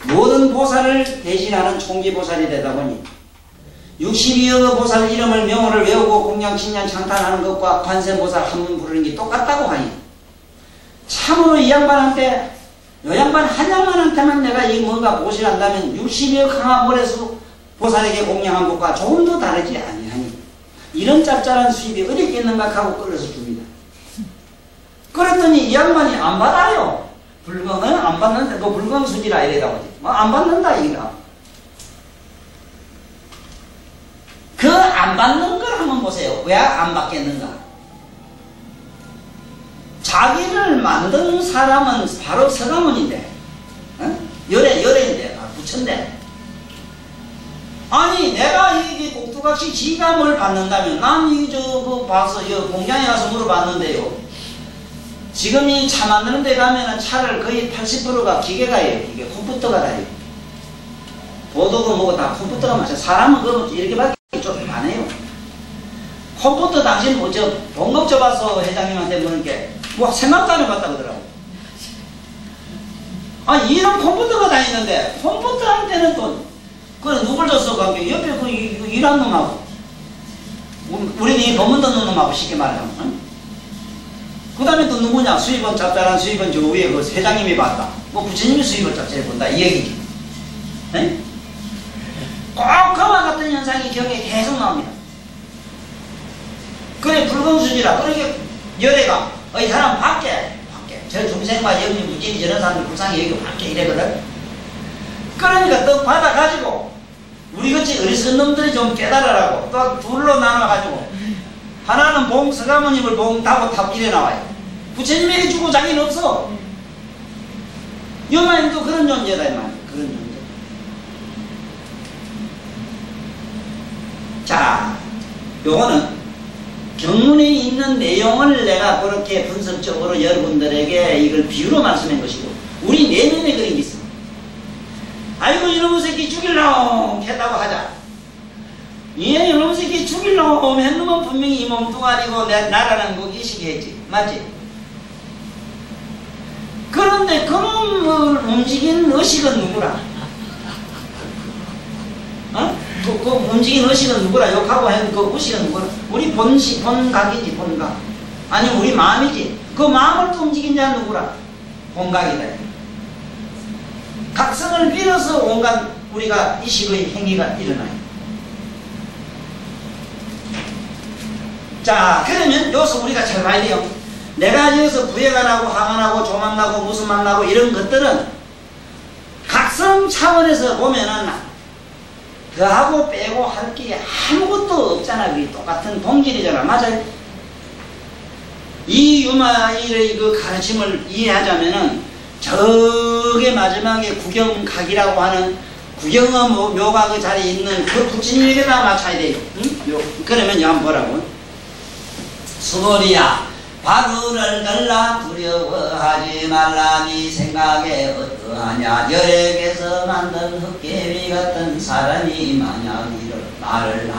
[SPEAKER 4] 모든 보살을 대신하는 총지보살이 되다 보니 62억 보살 이름을 명호를 외우고 공양 신냥 창탄하는 것과 관세보살 한문 부르는 게 똑같다고 하니 참으로 이 양반한테 요 양반 한 양반한테만 내가 이 뭔가 보시한다면 62억 강화 모래수 보살에게 공양한 것과 조금도 다르지 아니하니 이런 짭짤한 수입이 어디 있겠는가 하고 끌어서 줍니다. 그랬더니 이 양반이 안 받아요. 불광은 안 받는다. 그 불광수지라 이래다. 안 받는다 이거다. 그 안 받는 걸 한번 보세요. 왜 안 받겠는가? 자기를 만든 사람은 바로 서가모니인데, 열애인데, 부처인데. 아니, 내가 이 꼭두각시 지가 뭘 받는다면, 난 그 봐서, 공장에 가서 물어봤는데요. 지금 이 차 만드는 데 가면은 차를 거의 80%가 기계가예요. 기계, 컴퓨터가 다예요. 보도고 뭐고 다 컴퓨터가 맞아. 사람은 그거 이렇게밖에 좀 안 해요. 컴퓨터 당신 뭐 저 봉급 줘봐서 회장님한테 보는 게 뭐 생각도 안 해봤다 그러더라고. 아 이런 컴퓨터가 다 있는데 컴퓨터한테는 또 그래 누굴 줬어 관계 옆에 그 일하는 놈하고 우리는 이 돈 묻는 놈하고 쉽게 말하면 응? 그 다음에 또 누구냐 수입은 짭짤한 수입은 저 위에 그 회장님이 봤다. 뭐 부처님이 수입을 짭짤해 본다 이 얘기지. 네? 꼭 그와 같은 현상이 경에 계속 나옵니다. 그래 불공수지라 그러니까 열애가 이 사람 밖에 저 중생과 영리 무진이 저런 사람들 불쌍히 여기고 밖에 이래거든. 그러니까 또 받아가지고 우리같이 어리석은 놈들이 좀 깨달으라고 또 둘로 나눠가지고 하나는 봉 서가모님을 봉 타고 탑 이래 나와요. 부처님에게 주고 자기는 없어. 요만도 그런 존재다 이 말이야. 그런 존재. 자, 요거는 경문에 있는 내용을 내가 그렇게 분석적으로 여러분들에게 이걸 비유로 말씀한 것이고 우리 내면에 그런 게 있습니다. 아이고 이놈의 새끼 죽일놈 했다고 하자. 예, 이놈의 새끼 죽일놈 했놈은 분명히 이 몸뚱아리고 나라는 거 의식했지. 맞지? 그런데 그놈을 움직이는 의식은 누구라? 어? 그 움직이는 의식은 누구라? 욕하고 하는 그 의식은 누구라? 우리 본각이지, 본각. 아니, 우리 마음이지. 그 마음을 또 움직인 자는 누구라? 본각이다. 각성을 빌어서 온갖 우리가 의식의 행위가 일어나요. 자, 그러면 여기서 우리가 잘 봐야 돼요. 내가 여기서 부해가 나고 항안 나고 조만 나고 무슨 만 나고 이런 것들은 각성 차원에서 보면은 더하고 빼고 할 게 아무것도 없잖아. 그게 똑같은 동질이잖아. 맞아요? 이 유마일의 그 가르침을 이해하자면은 저게 마지막에 구경각이라고 하는 구경의 묘가 그 자리에 있는 그 부처님에게다 맞춰야 돼요. 응? 그러면 한번 보라고. 수고리야 바루를 들라 두려워하지 말라. 네 생각에 어떠하냐. 열액에서 만든 흙개비 같은 사람이 만약 이를 말을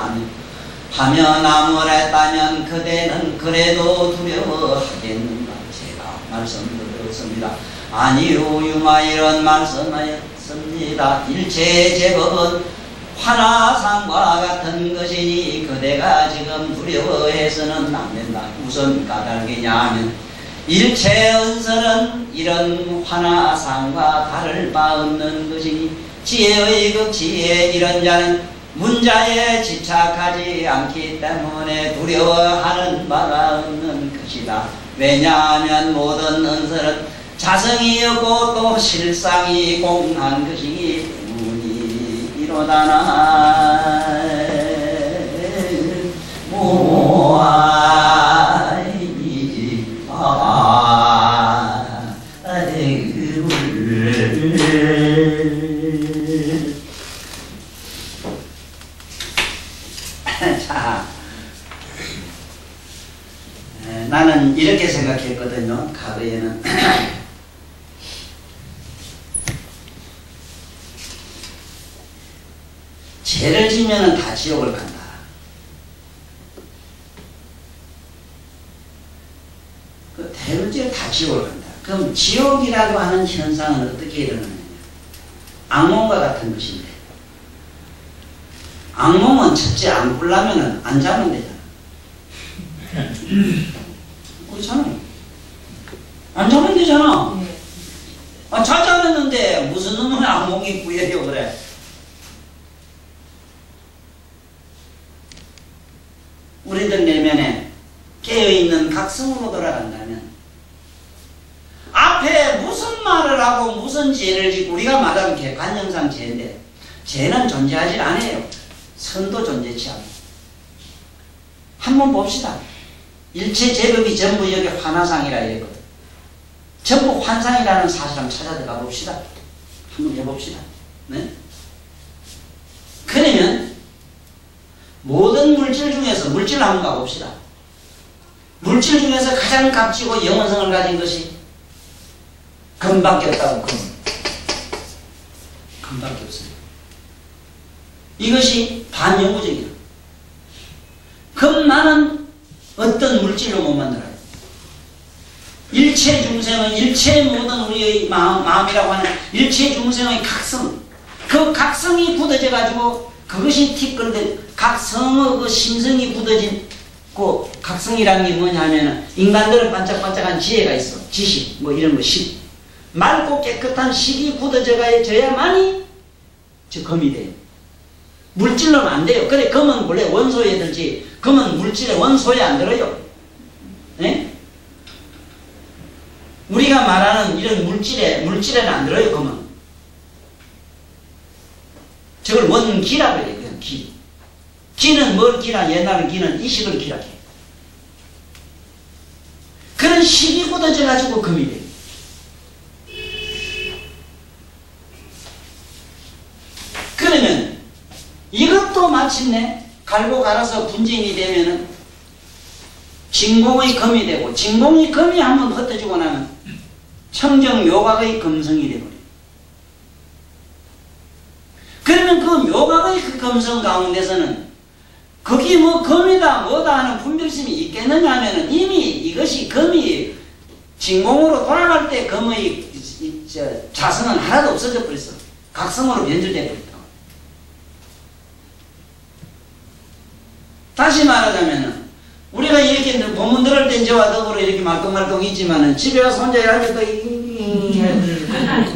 [SPEAKER 4] 하며 남을 했다면 그대는 그래도 두려워하겠는가. 제가 말씀드렸습니다. 아니요 유마일은 말씀하였습니다. 일체 제법은 화나상과 같은 것이니 그대가 지금 두려워해서는 안 된다. 무슨 까닭이냐 하면 일체 은설은 이런 화나상과 다를 바 없는 것이니 지혜의 극치에 이런 자는 문자에 집착하지 않기 때문에 두려워하는 바가 없는 것이다. 왜냐하면 모든 은설은 자성이 없고 또 실상이 공한 것이기 이로다나 자, 나는 이렇게 생각했거든요. 과거에는 죄를 지면은 다 지옥을 간다. 그 대물죄를 다 지옥을 간다. 그럼 지옥이라고 하는 현상은 어떻게 일어나느냐? 악몽과 같은 것인데 악몽은 첫째 안 꾸려면은 안 자면 되잖아. 그렇잖아요. 안 자면 되잖아. 아, 자지 않았는데 무슨 놈의 악몽이 꾸여요 그래. 우리들 내면에 깨어있는 각성으로 돌아간다면 앞에 무슨 말을 하고 무슨 죄를 짓고 우리가 말하는 객관형상 죄인데 죄는 존재하지 않아요. 선도 존재치 않아요. 한번 봅시다. 일체 제법이 전부 여기 환화상이라 이랬거든. 전부 환상이라는 사실 한번 찾아 들어가 봅시다. 한번 해봅시다. 네? 그러면 모든 물질 중에서 물질 한번 가봅시다. 물질 중에서 가장 값지고 영원성을 가진 것이 금밖에 없다고. 금밖에 없어요. 이것이 반영구적이다. 금만은 어떤 물질로 못 만들어요. 일체 중생의 일체 모든 우리의 마음이라고 하는 일체 중생의 각성, 그 각성이 굳어져 가지고 그것이 티끌들 각성의 그 심성이 굳어진 그 각성이라는 게 뭐냐 하면은 인간들은 반짝반짝한 지혜가 있어. 지식 뭐 이런 거 식. 맑고 깨끗한 식이 굳어져야만이 저 금이 돼요. 물질로는 안 돼요. 그래 금은 원래 원소에 들지 금은 물질의 원소에 안 들어요. 네? 우리가 말하는 이런 물질에는 안 들어요. 금은 저걸 원기라고 해요. 그냥 기. 기는 뭘 기라? 옛날에 기는 이식을 기라고 해요. 그런 식이 굳어져 가지고 금이 돼요. 그러면 이것도 마침내 갈고 갈아서 분쟁이 되면은 진공의 금이 되고 진공의 금이 한번 흩어지고 나면 청정 요각의 금성이 되버려요. 그러면 그 요각의 그 금성 가운데서는 거기 뭐 금이다 뭐다 하는 분별심이 있겠느냐 하면은 이미 이것이 금이 진공으로 돌아갈 때 금의 자성은 하나도 없어져 버렸어. 각성으로 변질돼 버렸다. 다시 말하자면은 우리가 이렇게 본문 들을 땐 저와 더불어 이렇게 말똥말똥 있지만은 집에 가서 혼자 이렇게 또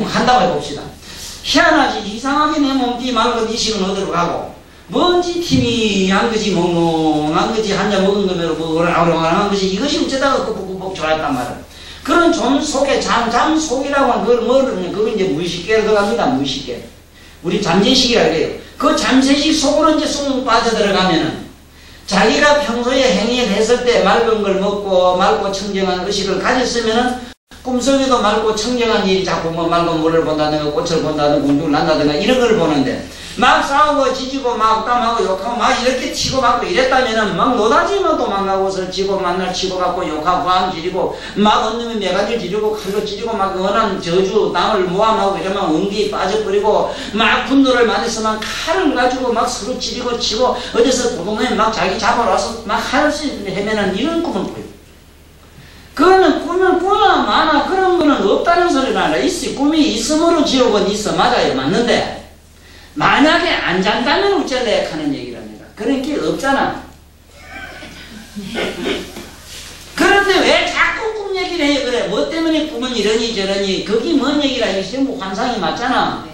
[SPEAKER 4] 한다고 해봅시다. 희한하지. 이상하게 내 몸띠 말고 네 식은 어디로 가고 뭔지 팀이 거지 몽롱한 거지 한 잔 먹은 거면 뭐 오랑오랑한 거지 이것이 어쩌다가 뻑뻑뻑 좋아했단 말이야. 그런 좀 속에 잠 속이라고 하는 그걸 뭐를 그거 이제 무의식계로 들어갑니다. 무의식계. 우리 잠재식이라 그래요. 그 잠재식 속으로 이제 쑥 빠져들어가면은 자기가 평소에 행위를 했을 때 맑은 걸 먹고 맑고 청정한 의식을 가졌으면은 꿈속에도 맑고 청정한 일이 자꾸 뭐 맑은 물을 본다든가 꽃을 본다든가 공중을 난다든가 이런 걸 보는데 막 싸우고 지지고 막 땀하고 욕하고 막 이렇게 치고 받고 이랬다면은 막 노다지만 도망가고 설치고 만날 치고 받고 욕하고 안 지르고 막 언놈이 매가지를 지르고 칼로 찌르고 막 원한 저주 남을 모함하고 이러면 은기에 빠져버리고 막 분노를 많이서만 칼을 가지고 막 서로 찌르고 치고 어디서 도둑놈이 막 자기 잡으러 와서 막 할 수 있으면 이런 꿈을 꾸요. 그거는 꿈은 꾸나 마나 그런 거는 없다는 소리는 아니라 있어. 꿈이 있음으로 지옥은 있어. 맞아요. 맞는데 만약에 안 잔다면 어쩔래 하는 얘기랍니다. 그런 게 없잖아. 그런데 왜 자꾸 꿈 얘기를 해요? 그래 뭐 때문에 꿈은 이러니 저러니 그게 뭔 얘기라. 이게 전부 환상이 맞잖아.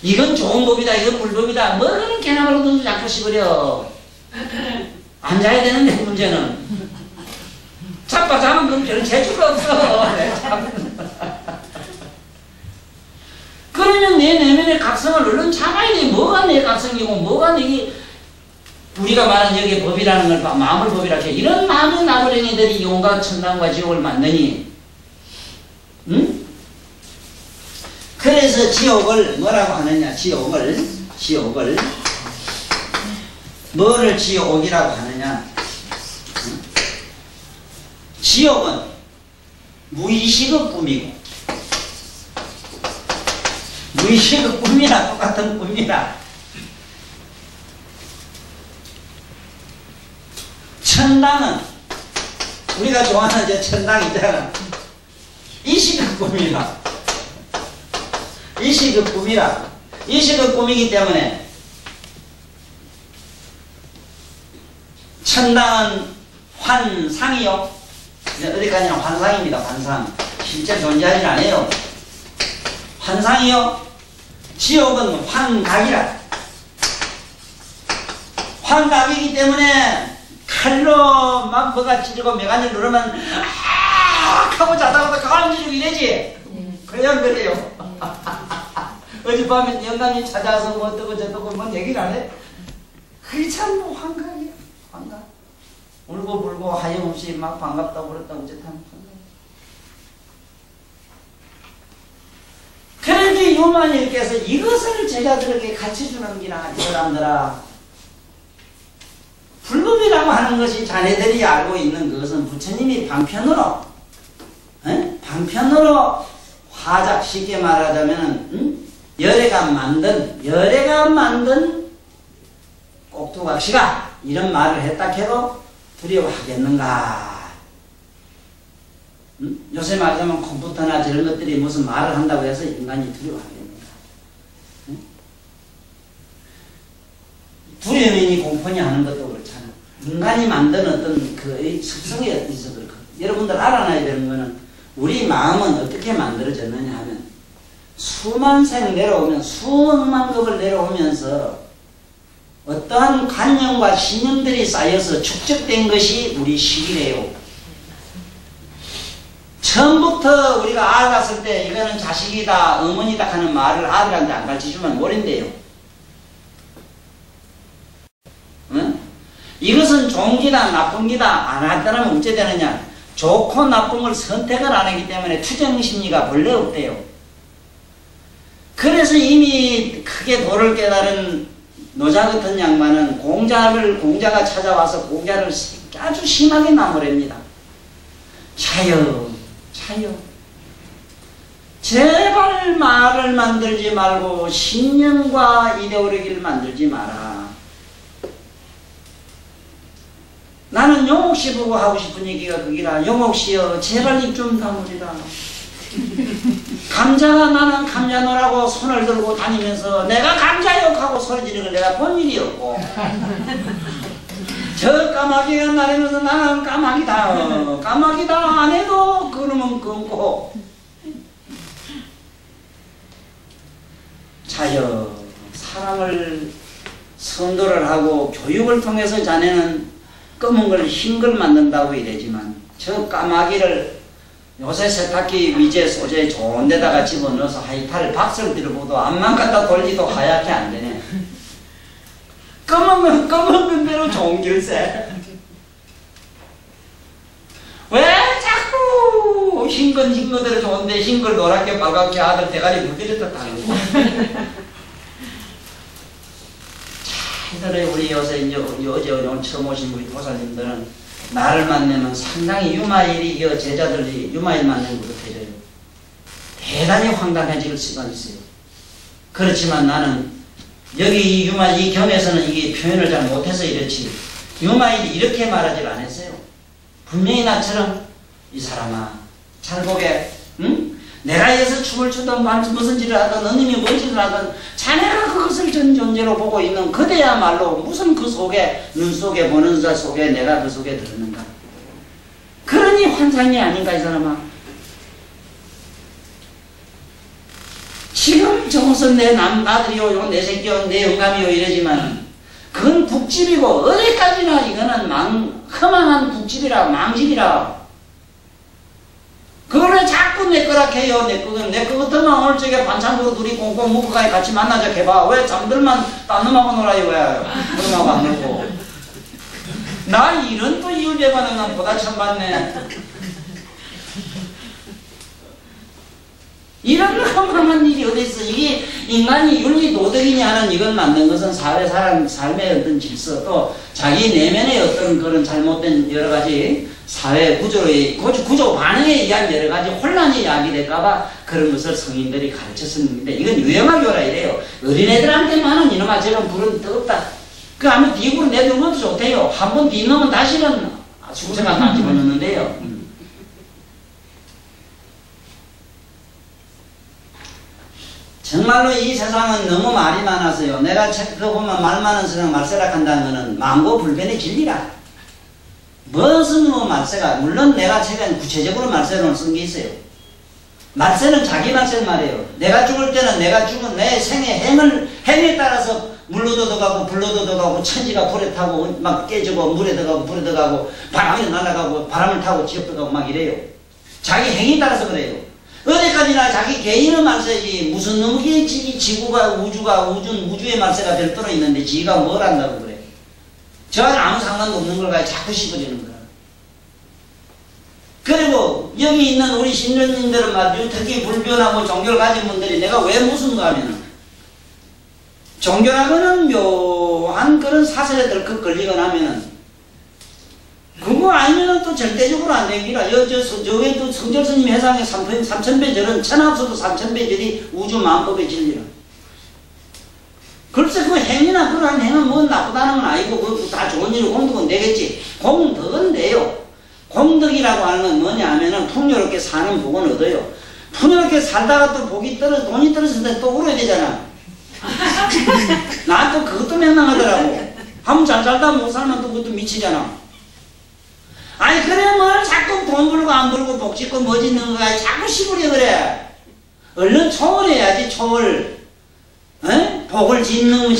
[SPEAKER 4] 이건 좋은 법이다 이건 불법이다 뭐 그런 개나발로 자꾸 씹으려. 안 자야 되는데 문제는 자빠 자면 그럼 저는 재주가 없어. 그러면 내 내면의 각성을 얼른 잡아야 돼. 뭐가 내 각성이고 뭐가 내 우리가 말하는 여기 법이라는 걸 마음을 법이라고 해. 이런 많은 나부랭이들이 용과 천당과 지옥을 만드니 응? 그래서 지옥을 뭐라고 하느냐. 지옥을 뭐를 지옥이라고 하느냐. 지옥은 무의식의 꿈이고 무의식의 꿈이나 똑같은 꿈이라 천당은 우리가 좋아하는 저 천당 있잖아. 이식의 꿈이라 이식의 꿈이기 때문에 천당은 환상이요. 어디까지나 환상입니다. 환상. 실제 존재하지 않아요. 환상이요. 지옥은 환각이라. 환각이기 때문에 칼로 막 뭐가 찌르고 매간을 누르면 아 하고 자다가도 가만 지르고 이래지. 그냥 그래요. 어젯밤에 영감이 찾아와서 뭐 어떠고 저떠고 뭔 얘기를 안 해? 그게 참 환각이야. 환각. 울고 불고 하염없이 막 반갑다고 그랬다고 어쨌든 그런데 요만일께서 이것을 제자들에게 가르쳐주는 기라. 이 사람들아, 불법이라고 하는 것이 자네들이 알고 있는 것은 부처님이 방편으로 방편으로 화작, 쉽게 말하자면 열애가 만든 꼭두각시가 이런 말을 했다 해도 두려워하겠는가? 요새 말하자면 컴퓨터나 저런 것들이 무슨 말을 한다고 해서 인간이 두려워하겠는가? 두려움이니 공포니 하는 것도 그렇잖아. 인간이 만든 어떤 그 습성에 있어서 그렇고, 여러분들 알아놔야 되는 거는 우리 마음은 어떻게 만들어졌느냐 하면 수만 생 내려오면 수억만 급을 내려오면서 어떠한 관념과 신념들이 쌓여서 축적된 것이 우리 식이래요. 처음부터 우리가 알았을 때 이거는 자식이다, 어머니다 하는 말을 아들한테 안 가르쳐주면 모른대요. 응? 이것은 좋은 기다, 나쁜 기다 안 하더라면 어째 되느냐? 좋고 나쁜 걸 선택을 안 하기 때문에 투쟁심리가 본래 없대요. 그래서 이미 크게 도를 깨달은 노자 같은 양반은 공자가 찾아와서 공자를 아주 심하게 나무랍니다. 차여. 제발 말을 만들지 말고 신념과 이데올로기를 만들지 마라. 나는 용옥씨 보고 하고 싶은 얘기가 그기라. 용옥씨여, 제발 입 좀 다물이라. 감자가 나는 감자노라고 손을 들고 다니면서 내가 감자욕하고 소리 지르는 걸 내가 본 일이 없고, 저 까마귀가 나르면서 나는 까마귀다 안 해도 그러면 끊고. 자여, 사람을 선도를 하고 교육을 통해서 자네는 검은 걸 흰 걸 만든다고 이러지만 저 까마귀를 요새 세탁기 위제 소재 좋은 데다가 집어넣어서 하이탈 박스를 들어보도 앞만 갖다 돌리도 하얗게 안 되네. 검은 건대로 좋은 길세. 왜 자꾸 흰 거대로 좋은데 흰 걸 노랗게 빨갛게 아들 대가리 물들였다 다르고. 잘 우리 요새 어제 오늘 처음 오신 우리 도사님들은 나를 만나면 상당히 유마일이 제자들이 유마일 만나는 것 같아요. 대단히 황당해질 수가 있어요. 그렇지만 나는 여기 이 경에서는 이게 표현을 잘 못해서 이렇지, 유마일이 이렇게 말하질 않았어요. 분명히 나처럼 이 사람아 잘 보게, 응? 내가 여기서 춤을 추든 무슨 짓을 하든 너님이 뭔 짓을 하든 자네가 그것을 전 존재로 보고 있는 그대야말로 무슨 그 속에, 눈 속에 보는 자 속에 내가 그 속에 들었는가. 그러니 환상이 아닌가 이 사람아. 지금 저것은 내 아들이요, 내 새끼요, 내 영감이요 이러지만 그건 북집이고 어디까지나 이거는 허망한 북집이라, 망집이라. 그거를 자꾸 내 거라 해요. 내 거 같으면 오늘 저게 반찬으로 둘이 꽁꽁 묶고 같이 만나자 해봐. 왜 잠들만 딴 놈하고 놀아요? 왜? 그놈하고 안 놀고. 나 이런 또 이율배반은 난 보다 처음 봤네. 이런 험한 일이 어디 있어. 이게 인간이 윤리 도덕이냐는 이걸 만든 것은 삶의 어떤 질서, 또 자기 내면의 어떤 그런 잘못된 여러 가지 사회 구조 반응에 의한 여러 가지 혼란이 야기될까봐 그런 것을 성인들이 가르쳤습니다. 이건 유행하게 오라 이래요. 어린애들한테만은 이놈아 저런 불은 뜨겁다. 그 하면 뒤으로 내두는 것도 좋대요. 한 번 뒤넘으면 다시는 숙제가 안 집어넣는데요. 정말로 이 세상은 너무 말이 많아서요. 내가 책 그거 보면 말 많은 세상 말세락한다는 거는 망고 불변의 진리라. 무슨 뭐 말세가, 물론 내가 최근 구체적으로 말세론을 쓴 게 있어요. 말세는 자기 말세 말이에요. 내가 죽을 때는 내가 죽은 내 생의 행에 따라서 물로도 들어가고 불로도 들어가고 천지가 불에 타고 막 깨지고 물에 들어가고 불에 들어가고 바람에 날아가고 바람을 타고 지옥 들어가고 막 이래요. 자기 행에 따라서 그래요. 어디까지나 자기 개인의 말세지 무슨 놈의 지구가 우주의 말세가 별도로 있는데 지가 뭘 한다고 그래. 저와는 아무 상관도 없는 걸 가지고 자꾸 씹어지는 거야. 그리고 여기 있는 우리 신령님들은 말이죠. 특히 불변하고 종교를 가진 분들이 내가 왜 무슨가 하면은 종교라고는 묘한 그런 사설에 덜컥 걸리거나 하면은 그거 아니면은 또 절대적으로 안 되기라. 저게 또 성절 스님 해상에 3000배 절은 천합수도 3000배 절이 우주 만법의 진리라. 글쎄 그 행위나 그러한 행은 뭐 나쁘다는 건 아니고 그거 다 좋은 일이고 공덕은 되겠지. 공덕은 돼요. 공덕이라고 하는 건 뭐냐 하면은 풍요롭게 사는 복은 얻어요. 풍요롭게 살다가 또 돈이 떨어졌을 때 또 울어야 되잖아. 나 또 그것도 맹랑하더라고. 한번 잘 살다 못 살면 또 그것도 미치잖아. 아니 그래 뭘 자꾸 돈 벌고 안 벌고 복 짓고 뭐 짓는 거야. 자꾸 시부려 그래. 얼른 초월해야지 초월. 에? 복을 짓는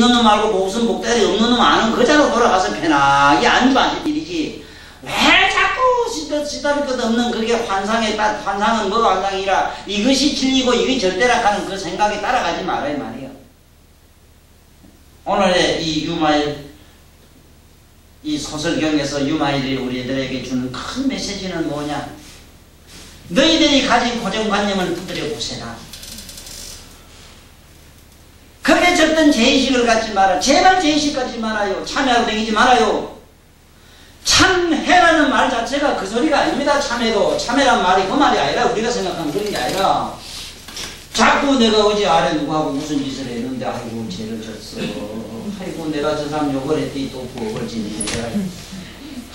[SPEAKER 4] 놈 말고 무슨 복대리 없는 놈 아는 그자로 돌아가서 편하게 앉아하실 일이지. 왜 자꾸 시다를 것 없는 그게 환상은 뭐가 환상이라 이것이 진리고 이게 절대라 하는 그 생각에 따라가지 말아야 말이야. 오늘의 이 유마일 이 소설경에서 유마일이 우리들에게 주는 큰 메시지는 뭐냐? 너희들이 가진 고정관념을 두드려 보세라. 그게 절대 죄의식을 갖지 마라. 제발 죄의식 갖지 말아요. 참회하고 다니지 말아요. 참회라는 말 자체가 그 소리가 아닙니다. 참회란 말이 그 말이 아니라 우리가 생각하는 그런 게 아니라 자꾸 내가 어제 아래 누구하고 무슨 짓을 했는데 아이고 죄를 졌어. 아이고 내가 저 사람 욕을 했더니 또 부업을 짓는데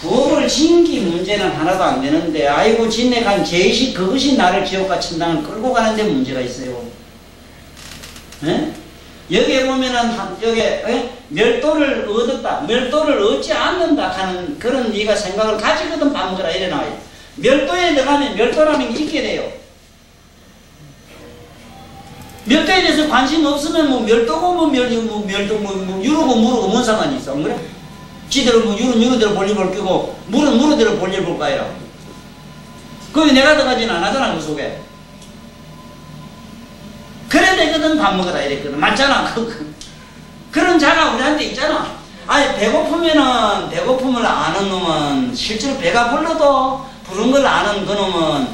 [SPEAKER 4] 부업을 짓기 문제는 하나도 안 되는데 아이고 진내간 죄의식 그것이 나를 지옥과 천당을 끌고 가는데 문제가 있어요. 에? 여기에 보면은 여기에 멸도를 얻었다, 멸도를 얻지 않는다 하는 그런 네가 생각을 가지거든 밥 먹으라 이래 나와요. 멸도에 들어가면 멸도라는 게 있게 돼요. 멸도에 대해서 관심 없으면 뭐 멸도고 유로고 무로고 뭔 상관이 있어 안 그래? 지대로 뭐 유로대로 볼일볼 끼고 물은 무로대로 볼일 볼 거야. 그게 내가 들어가지는 안 하잖아 그 속에. 그래 되거든 밥 먹어라 이랬거든. 맞잖아. 그런 자가 우리한테 있잖아. 아니 배고픔을 아는 놈은 실제로 배가 불러도 부른 걸 아는 그 놈은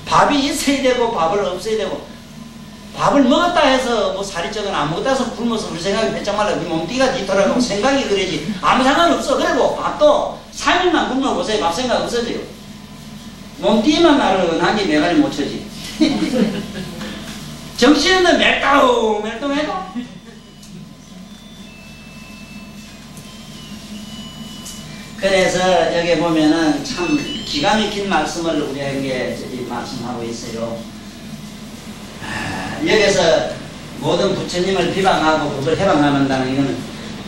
[SPEAKER 4] 밥이 있어야 되고 밥을 없어야 되고 밥을 먹었다 해서 뭐 살이 쪄거나 안 먹었다 해서 굶어서 우리 생각이 배짱 말라 우리 몸띠가 뒤돌아가고 생각이 그러지 아무 상관없어. 그리고 밥도 3일만 굶어 보세요. 밥 생각 없어져요. 몸띠만 나른하게 메가리 못 쳐지. 정신은 멸동해도 그래서 여기 보면은 참 기가 막힌 말씀을 우리에게 말씀하고 있어요. 여기서 모든 부처님을 비방하고 그걸 해방한다는 이거는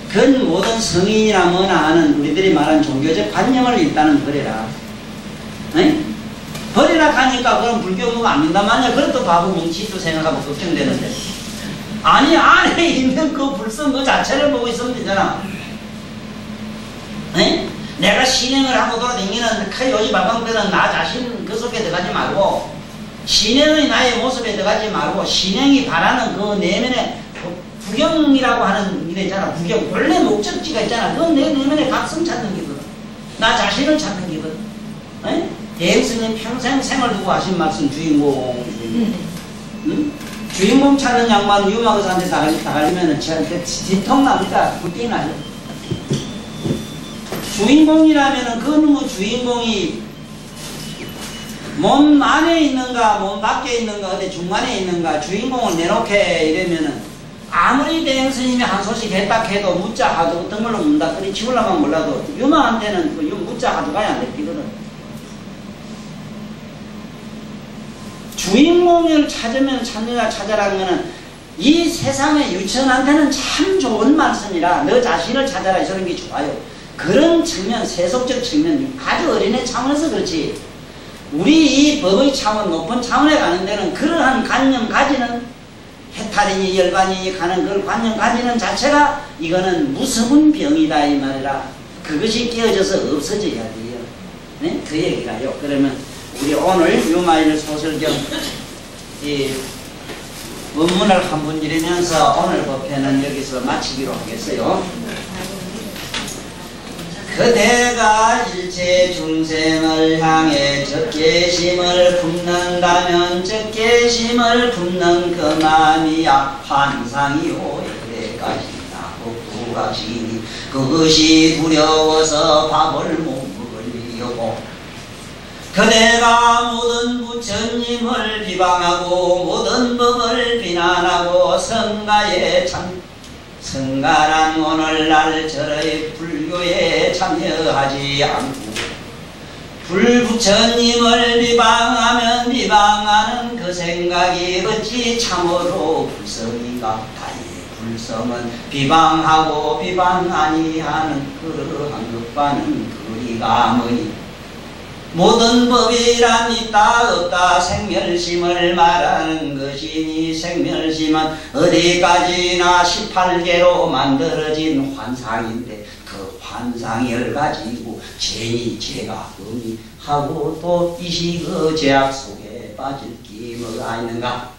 [SPEAKER 4] 그 모든 성인이나 뭐나 하는 우리들이 말한 종교적 관념을 일단은 버려라. 네? 버리라 하니까 그럼 불교 뭐가 안 된단 말이야. 그래도 바보 뭉치도 생각하고 걱정되는데 아니 안에 있는 그 불성 그 자체를 보고 있으면 되잖아. 에? 내가 신행을 하고 돌아다니는 그 요지 발광되는 나 자신 그 속에 들어가지 말고 신행의 나의 모습에 들어가지 말고 신행이 바라는 그 내면의 구경이라고 하는 게 있잖아. 구경 원래 목적지가 있잖아. 그건 내 내면의 각성 찾는 기거든. 나 자신을 찾는 기거든. 에? 대행스님 평생 생을 두고 하신 말씀 주인공 응? 주인공 찾는 양반 유마거사한테 다 갈리면은 뒤통 납니다. 굴띵 나죠. 주인공이라면은 그 뭐 주인공이 몸 안에 있는가 몸 밖에 있는가 어디 중간에 있는가 주인공을 내놓게 이러면은 아무리 대행스님이 한 소식 했다 해도 묻자 하도 어떤 걸로 묻다 그리 치울라면 몰라도 유마한테는 그 묻자 하도 가야 안 되거든. 주인공을 찾아라는 거는 이 세상의 유천한테는 참 좋은 말씀이라 너 자신을 찾아라 이런 게 좋아요. 그런 측면, 세속적 측면, 아주 어린애 차원에서 그렇지. 우리 이 법의 차원, 높은 차원에 가는 데는 그러한 관념 가지는, 해탈이니 열반이니 가는 그걸 관념 가지는 자체가 이거는 무서운 병이다 이 말이라. 그것이 깨어져서 없어져야 돼요. 네? 그 얘기가요. 그러면 우리 오늘 유마일 소설경 이 원문을 한 번 읽으면서 오늘 법회는 여기서 마치기로 하겠어요. 그대가 일체 중생을 향해 적개심을 품는다면 적개심을 품는 그 마음이야 환상이요 그대까지나 복부각시니 그것이 두려워서 밥을 못 먹으려고 그대가 모든 부처님을 비방하고 모든 법을 비난하고 성가에 성가란 오늘날 저의 불교에 참여하지 않고 불부처님을 비방하면 비방하는 그 생각이 어찌 참으로 불성인가. 다의 불성은 비방하고 비방 아니하는 그러한 것과는 거리가 머니 모든 법이란 있다 없다 생멸심을 말하는 것이니 생멸심은 어디까지나 18개로 만들어진 환상인데 그 환상을 가지고 죄니 죄가 음이 하고 또 이시그 죄악 속에 빠질 기뭐가 있는가.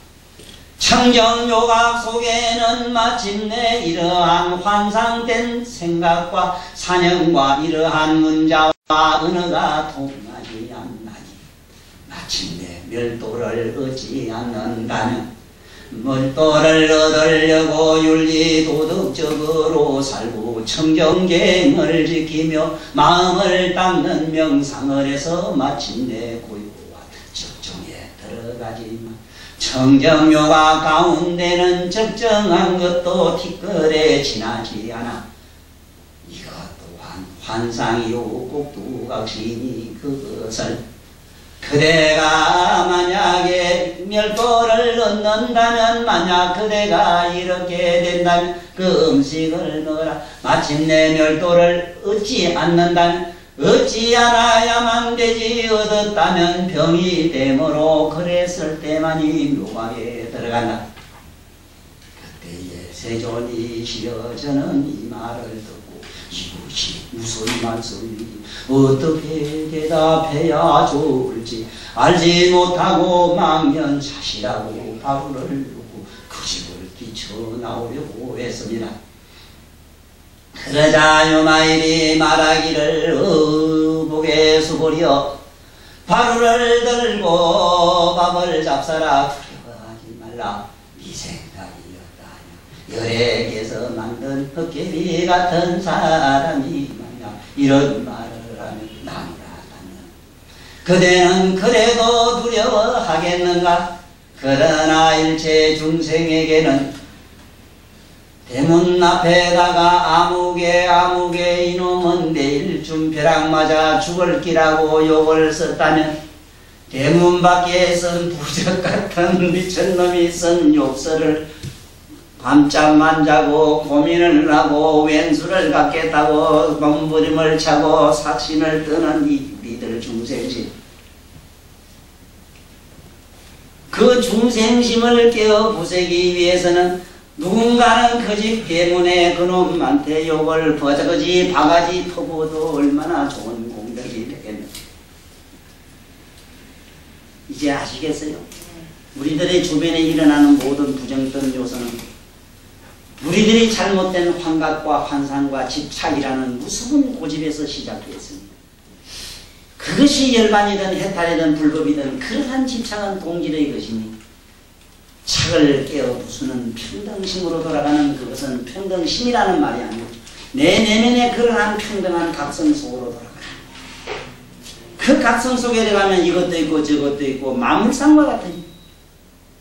[SPEAKER 4] 청정요각 속에는 마침내 이러한 환상된 생각과 사념과 이러한 문자와 언어가 통하지 않나니 마침내 멸도를 얻지 않는다면 멸도를 얻으려고 윤리도덕적으로 살고 청정계행을 지키며 마음을 닦는 명상을 해서 마침내 고요한 적정에 들어가지만 청정요가 가운데는 적정한 것도 티끌에 지나지 않아. 이것 또한 환상이요 꼭두각시니 그것을 그대가 만약에 멸도를 얻는다면 만약 그대가 이렇게 된다면 그 음식을 먹어라. 마침내 멸도를 얻지 않는다면 얻지 않아야만 되지 얻었다면 병이 되므로 그랬을 때만이 묘하게 들어간다. 그때에 세존이시여 저는 이 말을 듣고 이것이 무슨 말씀이니 어떻게 대답해야 좋을지 알지 못하고 망연사실하고 바울을 놓고 그 집을 뛰쳐나오려고 했습니다. 그러자 요마일이 말하기를 의복에 수고리여 바루를 들고 밥을 잡사라 두려워하지 말라. 네 생각이었다냐. 열에게서 만든 헛개비 같은 사람이 마냥 이런 말을 하면 나무라다면 그대는 그래도 두려워하겠는가. 그러나 일체 중생에게는 대문 앞에다가 아무개 이놈은 내일쯤 벼락 맞아 죽을 기라고 욕을 썼다면 대문 밖에 쓴 부적 같은 미친놈이 쓴 욕설을 밤잠만 자고 고민을 하고 왼수를 갖겠다고 몸부림을 차고 삭신을 뜨는 우리들 중생심, 그 중생심을 깨어 부수기 위해서는 누군가는 그 집 대문에 그놈한테 욕을 버저거지 바가지 퍼부어도 얼마나 좋은 공덕이 되겠는가. 이제 아시겠어요? 우리들의 주변에 일어나는 모든 부정적 요소는 우리들이 잘못된 환각과 환상과 집착이라는 무서운 고집에서 시작됐습니다. 그것이 열반이든 해탈이든 불법이든 그러한 집착은 동질의 것이니 착을 깨어 부수는 평등심으로 돌아가는 그것은 평등심이라는 말이 아니고 내 내면에 그러한 평등한 각성 속으로 돌아가는 그 각성 속에 들어가면 이것도 있고 저것도 있고 만물상과 같은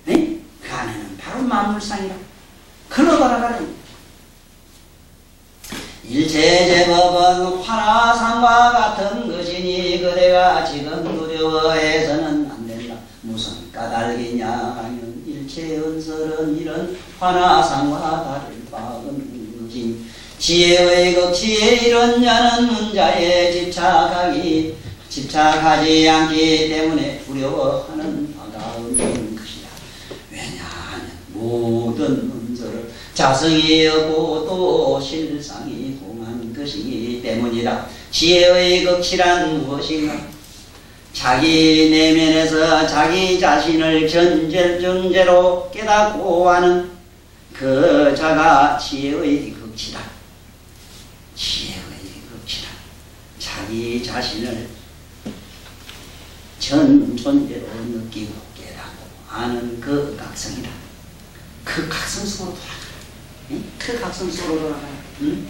[SPEAKER 4] 네? 그 안에는 바로 만물상이라 그로 돌아가는 일체제법은 화나상과 같은 것이니 그대가 지금 두려워해서는 안 된다. 무슨 까닭이냐 하면 일체 은설은 이런 화나상과 다를 바 없는 것이니 지혜의 극치에 이런 자는 문자에 집착하지 않기 때문에 두려워하는 바가 없는 것이다. 왜냐하면 모든 문서를 자성이 없고 또 실상이 공한 것이기 때문이다. 지혜의 극치란 무엇인가? 자기 내면에서 자기 자신을 존재로 깨닫고 하는 그 자가 지혜의 극치다. 지혜의 극치다. 자기 자신을 전 존재로 느끼고 깨닫고 아는 그 각성이다. 그 각성 속으로 돌아가라. 응? 그 각성 속으로 돌아가라. 응?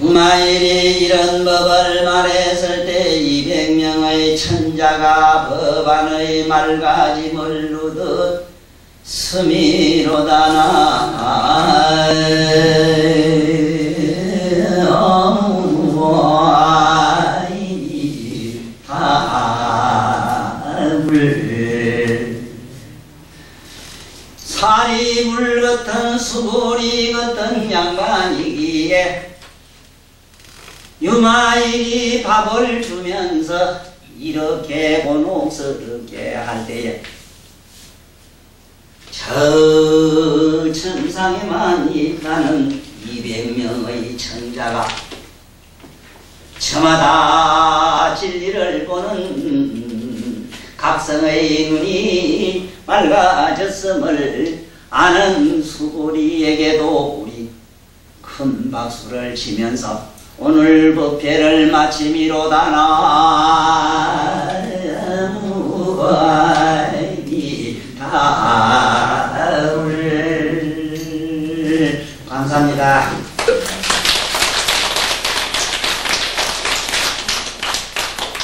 [SPEAKER 4] 유마일이 이런 법을 말했을 때 200명의 천자가 법안의 말가짐을 누듯 스미로다나 살이 물 같은 수고리 같은 양반이기에 유마일이 밥을 주면서 이렇게 곤혹스럽게 할 때에 저 천상에만 있다는 200명의 천자가 저마다 진리를 보는 각성의 눈이 맑아졌음을 아는 수고리에게도 우리 큰 박수를 치면서 오늘 법회를 마치미로다나 감사합니다.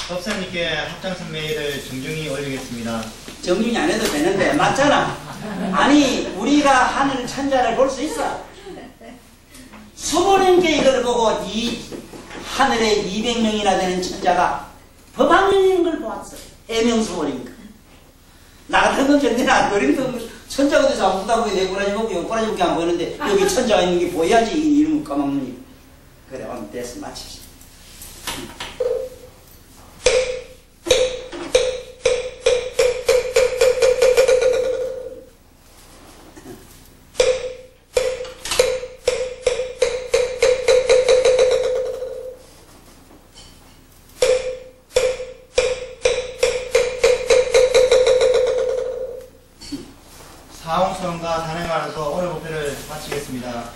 [SPEAKER 3] 법사님께 합장선매를 정중히 올리겠습니다.
[SPEAKER 4] 정중히 안 해도 되는데 맞잖아. 아니 우리가 하늘 천자를 볼 수 있어. 수고님께 이걸 보고 이 하늘에 200명이나 되는 천자가 법안인 걸 보았어. 애명수월이니까. 나 같은 건 절대 안 그림도 천자가 돼서 아무다 보이 내 꼬라지 보고 요 꼬라지 보기 안 보이는데 여기 천자가 있는 게 보여야지 이름을 까먹는. 그래 오늘 됐어 마칩시다.
[SPEAKER 3] 사홍소원과 단행하면서 오늘 법회를 마치겠습니다.